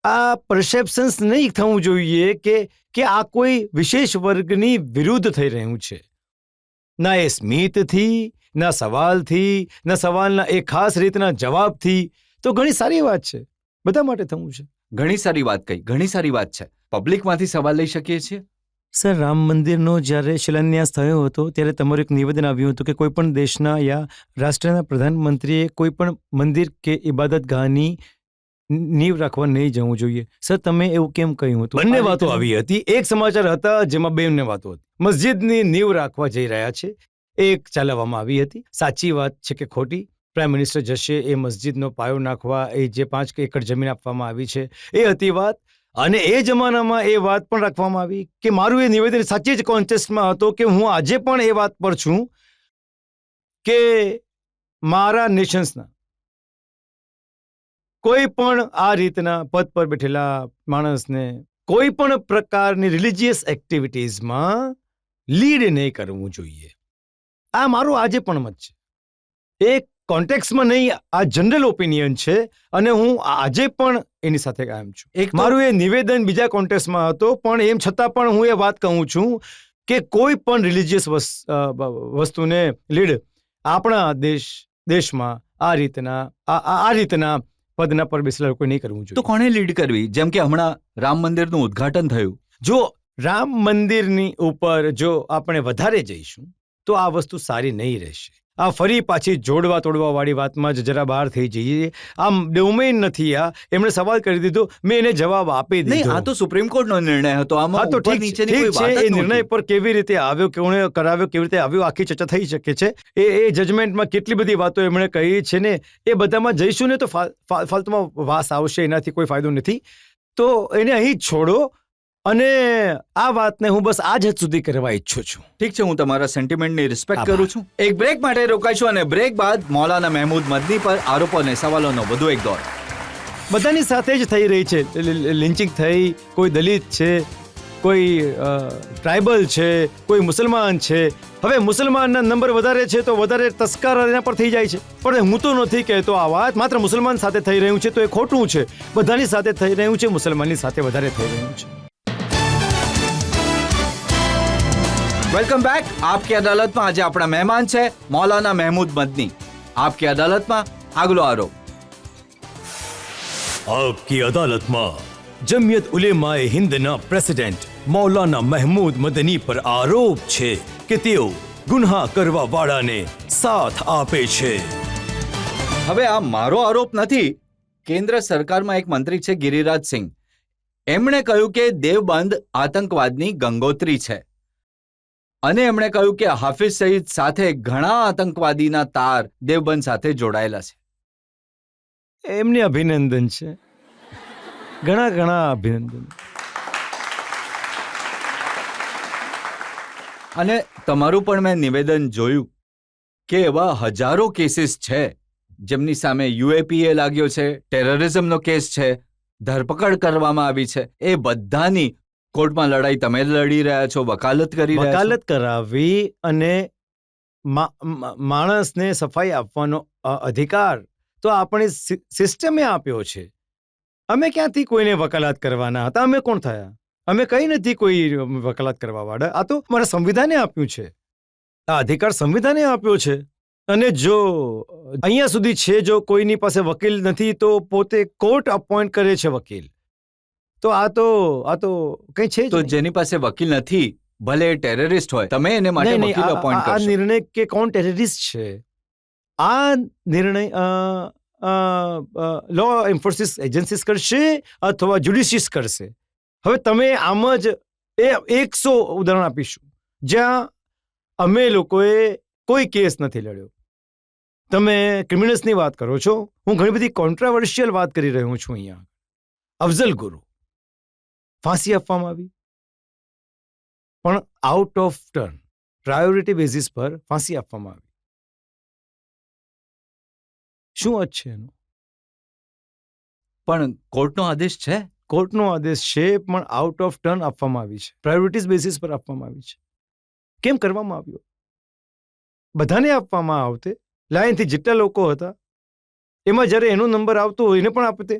આ પરસેપ્શન્સ નહીં થવું જોઈએ કે આ કોઈ વિશેષ વર્ગની વિરુદ્ધ થઈ રહ્યું છે. ના એ સ્મિતથી, ના સવાલથી, ના સવાલના એ ખાસ રીતના જવાબથી. તો ઘણી સારી વાત છે, બધા માટે થવું છે. ઘણી સારી વાત કહી, ઘણી સારી વાત છે. પબ્લિકમાંથી સવાલ લઈ શકીએ છીએ. સર, રામ મંદિરનો જ્યારે શિલાન્યાસ થયો હતો ત્યારે તમારું એક નિવેદન આવ્યું હતું કે કોઈ પણ દેશના યા રાષ્ટ્રના પ્રધાનમંત્રીએ કોઈ પણ મંદિર કે ઇબાદતગાહની નીવ રાખવા નહીં જવું જોઈએ. સર, તમે એવું કેમ કહ્યું હતું? બંને વાતો આવી હતી. એક સમાચાર હતા જેમાં બંને વાતો હતી. મસ્જિદની નીવ રાખવા જઈ રહ્યા છે, એક ચાલવામાં આવી હતી. સાચી વાત છે કે ખોટી? પ્રાઇમ મિનિસ્ટર જશે, એ મસ્જિદનો પાયો નાખવા, એ જે 5 એકર જમીન આપવામાં આવી છે એ હતી વાત. અને એ જમાનામાં એ વાત પણ રાખવામાં આવી કે મારું એ નિવેદન સાચી જ કોન્ટેસ્ટમાં હતો કે હું આજે પણ એ વાત પર છું કે મારા નેશન્સના કોઈ પણ આ રીતના પદ પર બેઠેલા માણસને કોઈ પણ પ્રકારની રિલિજિયસ એક્ટિવિટીઝમાં લીડ નહીં કરવું જોઈએ. આ મારું આજે પણ મત છે. એક કોન્ટેક્સમાં નહીં, આ જનરલ ઓપિનિયન છે અને હું આજે પણ એની સાથે કાયમ છું. મારું એ નિવેદન બીજા કોન્ટેક્સમાં હતો, પણ એમ છતાં પણ હું એ વાત કહું છું કે કોઈ પણ રિલિજિયસ વસ્તુને લીડ આપણા દેશમાં આ રીતના પદના પર બેસેલા લોકોએ નહીં કરવું તો જોઈએ. કોણે લીડ કરવી? જેમ કે હમણાં રામ મંદિરનું ઉદ્ઘાટન થયું. જો રામ મંદિરની ઉપર જો આપણે વધારે જઈશું તો આ વસ્તુ સારી નહીં રહેશે. આ ફરી પાછી જોડવા તોડવા વાળી વાતમાં જ જરા બહાર થઈ જઈએ. આમ ડોમેઇન નથી. આ એમણે સવાલ કરી દીધો, મેં એને જવાબ આપી નહીં, દીધો. આ તો સુપ્રીમ કોર્ટનો નિર્ણય હતો. હા આમાં તો ઉપર ઠીક નીચેની કોઈ છે. વાત જ એ નિર્ણય નહોતી. પર કેવી રીતે આવ્યો, કોણે કરાવ્યો, કેવી રીતે આવ્યો, આખી ચર્ચા થઈ શકે છે. એ જજમેન્ટમાં કેટલી બધી વાતો એમણે કહી છે ને, એ બધામાં જઈશું ને તો ફાલતુમાં વાસ આવશે, એનાથી કોઈ ફાયદો નથી. તો એને અહીં જ છોડો અને આ વાતને હું બસ આ જ હદ સુધી કરવા ઈચ્છું છું. ઠીક છે, હું તમારા સેન્ટિમેન્ટની રિસ્પેક્ટ આભાર. કરું છું. એક બ્રેક માટે રોકાઈશું અને બ્રેક બાદ મૌલાના મહેમૂદ મદની પર આરોપો અને સવાલોનો વધુ એક દોર. બધાની સાથે જ થઈ રહી છે. લિન્ચિંગ થઈ, કોઈ દલિત છે, કોઈ ટ્રાઇબલ છે, કોઈ મુસલમાન છે. હવે મુસલમાનના નંબર વધારે છે તો વધારે તસ્કર એના પર થઈ જાય છે. પણ હું તો નથી કહેતો આ વાત માત્ર મુસલમાન સાથે થઈ રહ્યું છે તો એ ખોટું છે. બધાની સાથે થઈ રહ્યું છે, મુસલમાનની સાથે વધારે થઈ રહ્યું છે. Welcome back. આપકી અદાલતમાં આજે આપણા મહેમાન છે મૌલાના મહેમૂદ મદની. આપકી અદાલતમાં આગલો આરોપ. આપકી અદાલતમાં જમિયત ઉલેમાએ હિન્દના પ્રેસિડેન્ટ મૌલાના મહેમૂદ મદની પર આરોપ છે કે તેઓ ગુન્હા કરવા વાળાને સાથ આપે છે. હવે આ મારો આરોપ નથી. કેન્દ્ર સરકારમાં એક મંત્રી છે ગિરિરાજ સિંહ. એમણે કહ્યું કે દેવબંધ આતંકવાદની ગંગોત્રી છે અને એમણે કહ્યું કે હાફિઝ સઈદ સાથે ઘણા આતંકવાદીના તાર દેવબંધ સાથે જોડાયેલા છે. એમને અભિનંદન છે, ઘણા ઘણા અભિનંદન. અને તમારું પણ મેં નિવેદન જોયું કે એવા હજારો કેસીસ છે જેમની સામે યુએપીએ લાગ્યો છે, ટેરરિઝમનો કેસ છે, ધરપકડ કરવામાં આવી છે. એ બધાની કોર્ટમાં લડાઈ તમે લડી રહ્યા છો, વકાલત કરી રહ્યા છો. વકાલત કરાવી અને માણસને સફાઈ આપવાનો અધિકાર તો આપણી સિસ્ટમે આપ્યો છે. અમે ક્યાંથી કોઈને વકાલત કરવાના હતા? અમે કોણ થયા? અમે કઈ નથી કોઈ વકાલત કરવા વાળા. આ તો મારા સંવિધાને આપ્યું છે. આ અધિકાર સંવિધાને આપ્યો છે. અને જો અહીંયા સુધી છે, જો કોઈની પાસે વકીલ નથી તો પોતે કોર્ટ અપોઇન્ટ કરે છે વકીલ. તો આ તો કઈ છે જ તો નહીં. જેની પાસે વકીલ નથી, ભલે એ ટેરરિસ્ટ હોય, તમે એને માટે નહીં, નહીં, વકીલ અપોઇન્ટ આ કરશો. નિર્ણય કે કોણ ટેરરિસ્ટ છે, આ નિર્ણય લો એન્ફોર્સિસ એજન્સીસ કરશે અથવા જ્યુડિશિયસ કરશે. હવે તમે આમ જ 100 ઉદાહરણ આપીશું જ્યાં અમે લોકોએ કોઈ કેસ નથી લડ્યો. તમે ક્રિમિનલ્સની વાત કરો છો, હું ઘણી બધી કોન્ટ્રાવર્શિયલ વાત કરી રહ્યો છું. અહીંયા અફઝલ ગુરુ ફાંસી આપવામાં આવી, પણ out of turn priority basis પર ફાંસી આપવામાં આવી. શું અર્થ છે એનો? પણ કોર્ટનો આદેશ છે. કોર્ટનો આદેશ છે, પણ આઉટ ઓફ ટર્ન આપવામાં આવી છે, પ્રાયોરિટીઝ બેઝિસ પર આપવામાં આવી છે. કેમ કરવામાં આવ્યો? બધાને આપવામાં આવતે. લાઈનથી જેટલા લોકો હતા એમાં જ્યારે એનો નંબર આવતો એને પણ આપતે,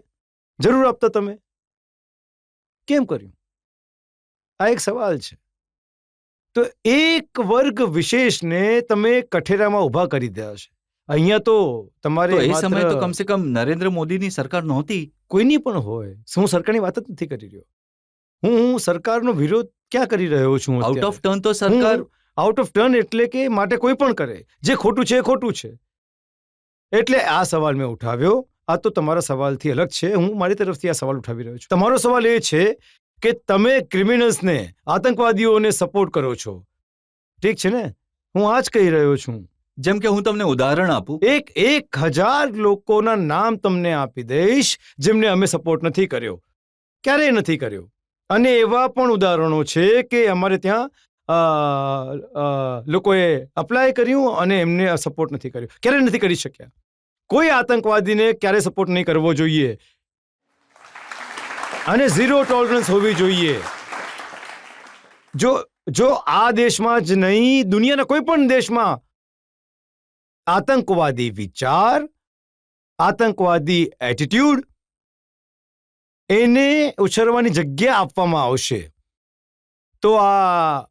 જરૂર આપતા. તમે કેમ કર્યું? આ એક સવાલ છે. તો એક વર્ગ વિશેષને તમે કઠેરામાં ઊભા કરી દીધા છે. અહીંયા તો તમારે તો એ માત્ર સમયે તો કમસે કમ નરેન્દ્ર મોદીની સરકાર નહોતી. કોઈની પણ હોય. હું સરકારની વાત જ નથી કરી રહ્યો. હું સરકારનો વિરોધ ક્યાં કરી રહ્યો છું? આઉટ ઓફ ટર્ન તો સરકાર આઉટ ઓફ ટર્ન એટલે કે માટે કોઈ પણ કરે, જે ખોટું છે એ ખોટું છે. એટલે આ સવાલ મેં ઉઠાવ્યો. આ તો તમારા સવાલથી અલગ છે. હું મારી તરફથી આ સવાલ ઉઠાવી રહ્યો છું. તમારો સવાલ એ છે કે તમે ક્રિમિનલ્સને, આતંકવાદીઓને સપોર્ટ કરો છો. ઠીક છે ને? હું આ જ કહી રહ્યો છું. જેમ કે હું તમને ઉદાહરણ આપું. 1000 લોકોના નામ તમને આપી દઈશ જેમને અમે સપોર્ટ નથી કર્યો, ક્યારેય નથી કર્યો. અને એવા પણ ઉદાહરણો છે કે અમારે ત્યાં લોકોએ અપ્લાય કર્યું અને એમને સપોર્ટ નથી કર્યો, ક્યારે નથી કરી શક્યા. કોઈ આતંકવાદીને ક્યારે સપોર્ટ નહીં કરવો જોઈએ અને ઝીરો ટોલરન્સ હોવી જોઈએ. જો આ દેશમાં જ નહીં, દુનિયાના કોઈ પણ દેશમાં આતંકવાદી વિચાર, આતંકવાદી એટીટ્યુડ, એને ઉછેરવાની જગ્યા આપવામાં આવશે તો આ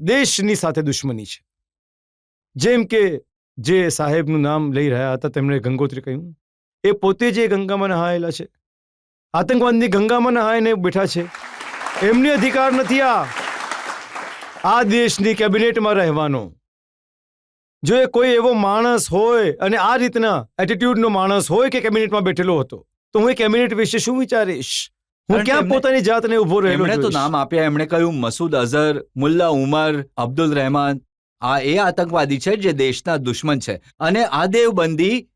દેશની સાથે દુશ્મની છે. જેમ કે જે સાહેબનું નામ લઈ રહ્યા હતા તેમણે ગંગોત્રી કહ્યું, એ પોતે જ એ ગંગામાં નહાયેલા છે, આતંકવાદની ગંગામાં નહાઈને બેઠા છે. એમને અધિકાર નથી આ દેશની કેબિનેટમાં રહેવાનો. જો એ કોઈ એવો માણસ હોય અને આ રીતના એટીટ્યુડનો માણસ હોય કે કેબિનેટમાં બેઠેલો હતો, તો હું એ કેબિનેટ વિશે શું વિચારીશ? હું કારણ કે ક્યાં એમને- પોતાની જાતને ઉભો રહેલો એમણે તો જોઈશ? નામ આપ્યા. એમણે કહ્યું મસૂદ અઝહર, મુલ્લા ઉમર, અબ્દુલ રહેમાન, આ એ આતંકવાદી છે જે દેશના દુશ્મન છે. અને આ દેવબંધી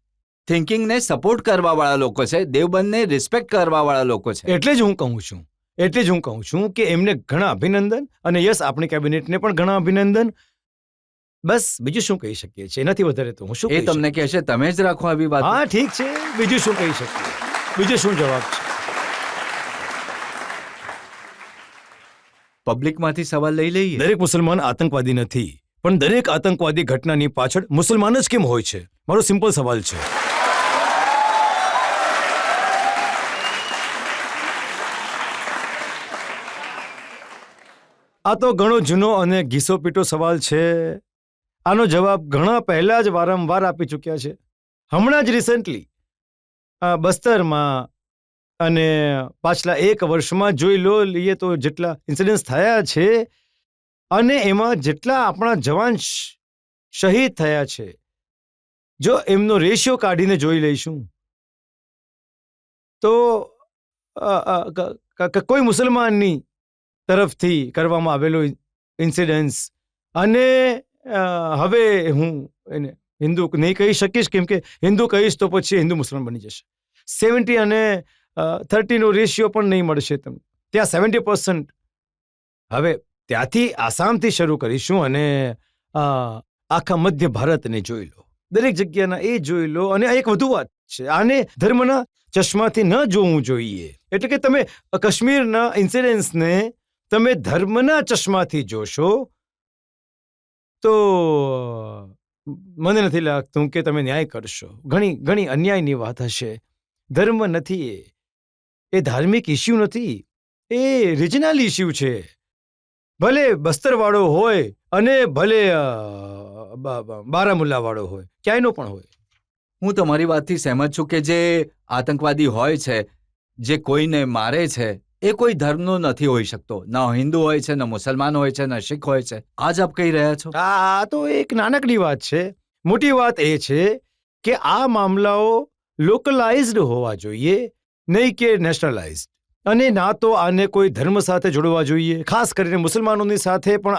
થિંકિંગને સપોર્ટ કરવા વાળા લોકો છે, દેવબંધને રિસ્પેક્ટ કરવા વાળા લોકો છે. એટલે જ હું કહું છું કે એમને ઘણા અભિનંદન, અને યસ, આપણી કેબિનેટને પણ ઘણા અભિનંદન. બસ બીજું શું કહી શકીએ છીએ? એનાથી વધારે તો હું શું એ કહી તમને શકું? કહેશે તમે જ રાખો આવી વાત. હા, ઠીક છે, બીજું શું કહી શકીએ? બીજો શું જવાબ છે? પબ્લિકમાંથી સવાલ લઈ લઈએ. દરેક મુસલમાન આતંકવાદી નથી, પણ દરેક આતંકવાદી ઘટનાની પાછળ મુસલમાન જ કેમ હોય છે? મારો સિમ્પલ સવાલ છે. આ તો ઘણો જૂનો અને ઘીસો પીટો સવાલ છે. આનો જવાબ ઘણા પહેલા જ વારંવાર આપી ચૂક્યા છે. હમણાં જ રિસેન્ટલી બસ્તરમાં અને પાછલા 1 વર્ષમાં જોઈ લઈએ તો જેટલા ઇન્સિડન્ટ્સ થયા છે, અને એમાં જેટલા આપણા જવાન શહીદ થયા છે, જો એમનો રેશિયો કાઢીને જોઈ લઈશું તો કોઈ મુસલમાનની તરફથી કરવામાં આવેલો ઇન્સિડન્સ, અને હવે હું એને હિન્દુ નહીં કહી શકીશ, કેમ કે હિન્દુ કહીશ તો પછી હિન્દુ મુસલમાન બની જશે. 70 અને 30નો રેશિયો પણ નહીં મળશે તમને ત્યાં. 70%. હવે ત્યાંથી આસામથી શરૂ કરીશું અને આખા મધ્ય ભારતને જોઈ લો, દરેક જગ્યાના એ જોઈ લો. અને એક વધુ વાત છે, આને ધર્મના ચશ્માથી ન જોવું જોઈએ. એટલે કે તમે કાશ્મીરના ઇન્સિડન્ટ્સને તમે ધર્મના ચશ્માથી જોશો તો મને નથી લાગતું કે તમે ન્યાય કરશો. ઘણી અન્યાયની વાત હશે. ધર્મ નથી, એ ધાર્મિક ઇસ્યુ નથી, એ રિજનલ ઇસ્યુ છે. ભલે બસ્તરવાળો હોય અને ભલે બારામુલ્લાવાળો હોય, ક્યાંયનો પણ હોય. હું તમારી વાતથી સહેમત છું કે જે આતંકવાદી હોય છે, જે કોઈને મારે છે, એ કોઈ ધર્મનો નથી હોઈ શકતો. ના હિન્દુ હોય છે, ના મુસલમાન હોય છે, ના શીખ હોય છે. આ જ આપ કહી રહ્યા છો. આ તો એક નાનકડી વાત છે. મોટી વાત એ છે કે આ મામલાઓ લોકલાઇઝડ હોવા જોઈએ, નહીં કે નેશનલાઇઝડ. અને ના તો આને કોઈ ધર્મ સાથે જોડવા જોઈએ, ખાસ કરીને મુસલમાનોની સાથે. પણ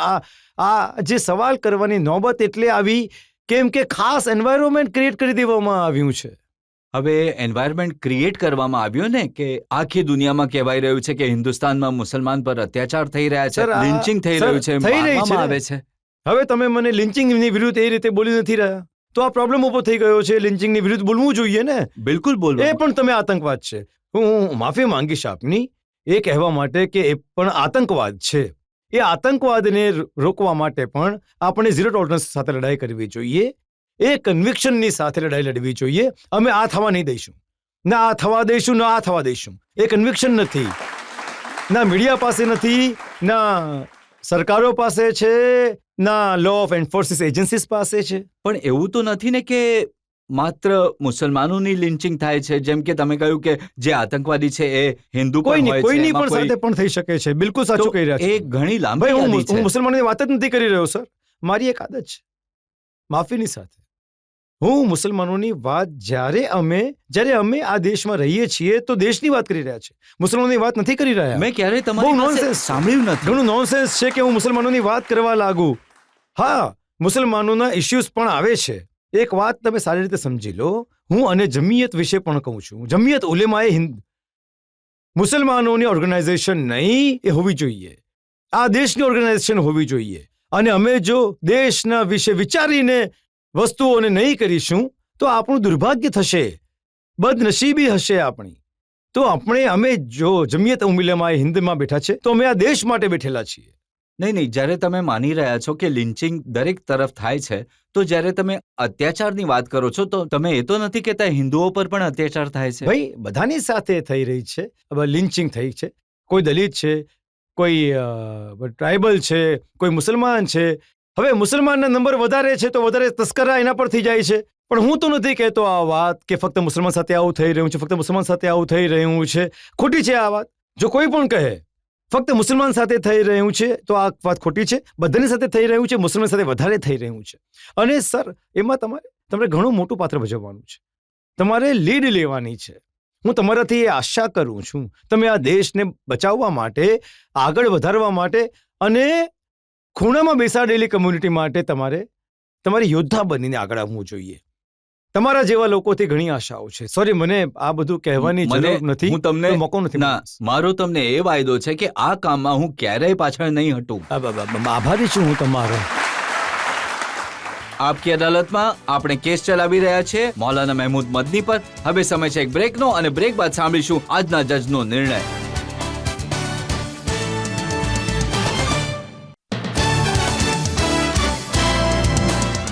આ જે સવાલ કરવાની નોબત એટલે આવી કેમ કે ખાસ એન્વાયરમેન્ટ ક્રિએટ કરી દેવામાં આવ્યું છે. હવે એન્વાયરમેન્ટ ક્રિએટ કરવામાં આવ્યો ને, કે આખી દુનિયામાં કહેવાય રહ્યું છે કે હિન્દુસ્તાનમાં મુસલમાન પર અત્યાચાર થઈ રહ્યા છે, સર, લિન્ચિંગ થઈ રહ્યું છે, થઈ રહી છે મારવામાં ને. આવે છે. હવે તમે મને લિન્ચિંગની વિરુદ્ધ એ રીતે બોલી નથી રહ્યા, તો આ પ્રોબ્લેમ ઊભો થઈ ગયો છે. લિન્ચિંગની વિરુદ્ધ બોલવું જોઈએ ને. બિલકુલ બોલો. એ પણ તમે આતંકવાદ છે. હું માફી માંગીશ આપની એ કહેવા માટે કે એ પણ આતંકવાદ છે. એ આતંકવાદને રોકવા માટે પણ આપણે ઝીરો ટોલરન્સ સાથે લડાઈ કરવી જોઈએ. એ કન્વિક્શનની સાથે લડાઈ લડવી જોઈએ. અમે આ થવા નહીં દઈશું, ના આ થવા દઈશું, ના આ થવા દઈશું. એ કન્વિક્શન નથી, ના મીડિયા પાસે નથી, ના સરકારો પાસે છે, ના લો ઓફ એન્ફોર્સિસ એજન્સીસ પાસે છે. પણ એવું તો નથી ને કે માત્ર મુસલમાનોની લિન્ચિંગ થાય છે. જેમ કે તમે કહ્યું કે જે આતંકવાદી છે એ હિન્દુ પણ હોય છે, કોઈની એમાં પણ કોઈ- સાથે પણ થઈ શકે છે. બિલકુલ સાચું કહી રહ્યા તો છો. એ ઘણી લાંબી ભાઈ, યાદી હું છે. મુસલમાનોની વાત જ નથી કરી રહ્યો સર. મારી એક આદત છે માફીની સાથે. હું મુસલમાનોની વાત જ્યારે અમે આ દેશમાં રહીએ છીએ તો દેશની વાત કરી રહ્યા છે, મુસલમાનોની વાત નથી કરી રહ્યા. મેં ક્યારેય બહુ તમારી પાસે nonsense. સાંભળ્યું નથી. ઘણું નોનસેન્સ છે કે હું મુસલમાનોની વાત કરવા લાગુ. હા, મુસલમાનોના ઇશ્યુઝ પણ આવે છે. એક વાત તમે સારી રીતે સમજી લો, હું અને જમિયત વિશે પણ કહું છું. જમિયત ઉલેમાએ હિન્દ મુસલમાનોની ઓર્ગેનાઇઝેશન નહીં, એ હોવી જોઈએ. આ દેશની ઓર્ગેનાઇઝેશન હોવી જોઈએ. અને અમે જો દેશના વિશે વિચારીને વસ્તુઓને નહીં કરીશું તો આપણું દુર્ભાગ્ય થશે, બદનસીબી હશે આપણી. તો અમે જો જમિયત ઉલેમાએ હિન્દમાં બેઠા છે તો અમે આ દેશ માટે બેઠેલા છીએ. નહીં, જ્યારે તમે માની રહ્યા છો કે લિન્ચિંગ દરેક તરફ થાય છે, તો જ્યારે તમે અત્યાચારની વાત કરો છો તો તમે એ તો નથી કહેતા હિન્દુઓ પર પણ અત્યાચાર થાય છે? ભાઈ, બધાની સાથે થઈ રહી છે. હવે લિન્ચિંગ થઈ છે, કોઈ દલિત છે, કોઈ ટ્રાઇબલ છે, કોઈ મુસલમાન છે. હવે મુસલમાનના નંબર વધારે છે તો વધારે તસ્કરા એના પર થઈ જાય છે. પણ હું તો નથી કહેતો આ વાત કે ફક્ત મુસલમાન સાથે આવું થઈ રહ્યું છે, ફક્ત મુસલમાન સાથે આવું થઈ રહ્યું છે. ખોટી છે આ વાત. જો કોઈ પણ કહે ફક્ત મુસલમાન સાથે થઈ રહ્યું છે તો આ વાત ખોટી છે. બધાની સાથે થઈ રહ્યું છે, મુસલમાન સાથે વધારે થઈ રહ્યું છે. અને સર, એમાં તમારે ઘણું મોટું પાત્ર ભજવવાનું છે. તમારે લીડ લેવાની છે. હું તમારાથી એ આશા કરું છું તમે આ દેશને બચાવવા માટે, આગળ વધારવા માટે અને ખૂણામાં બેસાડેલી કમ્યુનિટી માટે તમારે યોદ્ધા બનીને આગળ આવવું જોઈએ. તમારા જેવા લોકોથી ઘણી આશાઓ છે. સોરી, મને આ બધું કહેવાની જરૂર નથી. હું તમને મોકો નથી. ના, મારો તમને એ વાયદો છે કે આ કામમાં હું ક્યારેય પાછળ નહીં હટું. આભારી છું હું તમારો. આપકી અદાલતમાં આપણે કેસ ચલાવી રહ્યા છે મૌલાના મહેમૂદ મદની પર. હવે સમય છે એક બ્રેકનો, અને બ્રેક બાદ સાંભળીશું આજના જજનો નિર્ણય.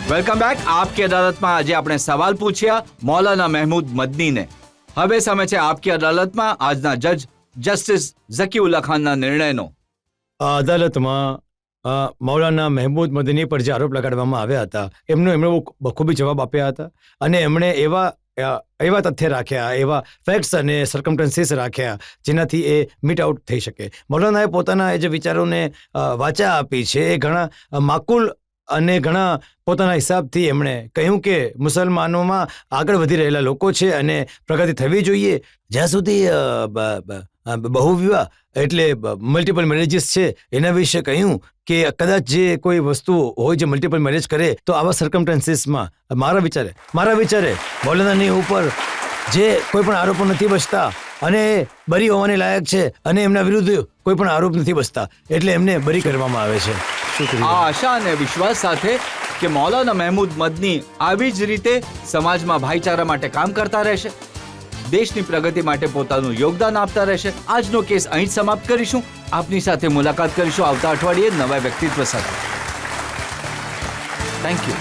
Welcome back. આપકી અદાલતમાં આજે આપણે સવાલ પૂછ્યા મૌલાના મહેમૂદ મદનીને. હવે સમય છે આપકી અદાલતમાં આજના જજ જસ્ટિસ ઝકીઉલ્લા ખાનના નિર્ણયનો. આ અદાલતમાં મૌલાના મહેમૂદ મદની પર જે આરોપ લગાડવામાં આવ્યા હતા એમણે બખૂબી જવાબ આપ્યા હતા. અને એમણે એવા તથ્ય રાખ્યા, એવા ફેક્ટ્સ અને સર્કમસ્ટન્સીસ રાખ્યા જેનાથી એ મીટ આઉટ થઈ શકે. મૌલાનાએ પોતાના જે વિચારોને વાચા આપી છે એ ઘણા માકુલ અને ઘણા પોતાના હિસાબથી એમણે કહ્યું કે મુસલમાનોમાં આગળ વધી રહેલા લોકો છે અને પ્રગતિ થવી જોઈએ. જ્યાં સુધી બહુવિવાહ એટલે મલ્ટિપલ મેરેજીસ છે એના વિશે કહ્યું કે કદાચ જે કોઈ વસ્તુ હોય જે મલ્ટિપલ મેરેજ કરે તો આવા સર્કમસ્ટન્સીસમાં મારા વિચારે મૌલાનાની ઉપર જે કોઈ પણ આરોપો નથી બચતા અને બરી હોવાની લાયક છે અને એમના વિરુદ્ધ કોઈ પણ આરોપ નથી બચતા, એટલે એમને બરી કરવામાં આવે છે. આ આશા અને વિશ્વાસ સાથે કે મૌલાના મહેમૂદ મદની આવી જ રીતે સમાજમાં ભાઈચારા માટે કામ કરતા રહેશે, દેશની પ્રગતિ માટે પોતાનું યોગદાન આપતા રહેશે. આજનો કેસ અહીં જ સમાપ્ત કરીશું. આપની સાથે મુલાકાત કરીશું આવતા અઠવાડિયે નવા વ્યક્તિત્વ સાથે. Thank you.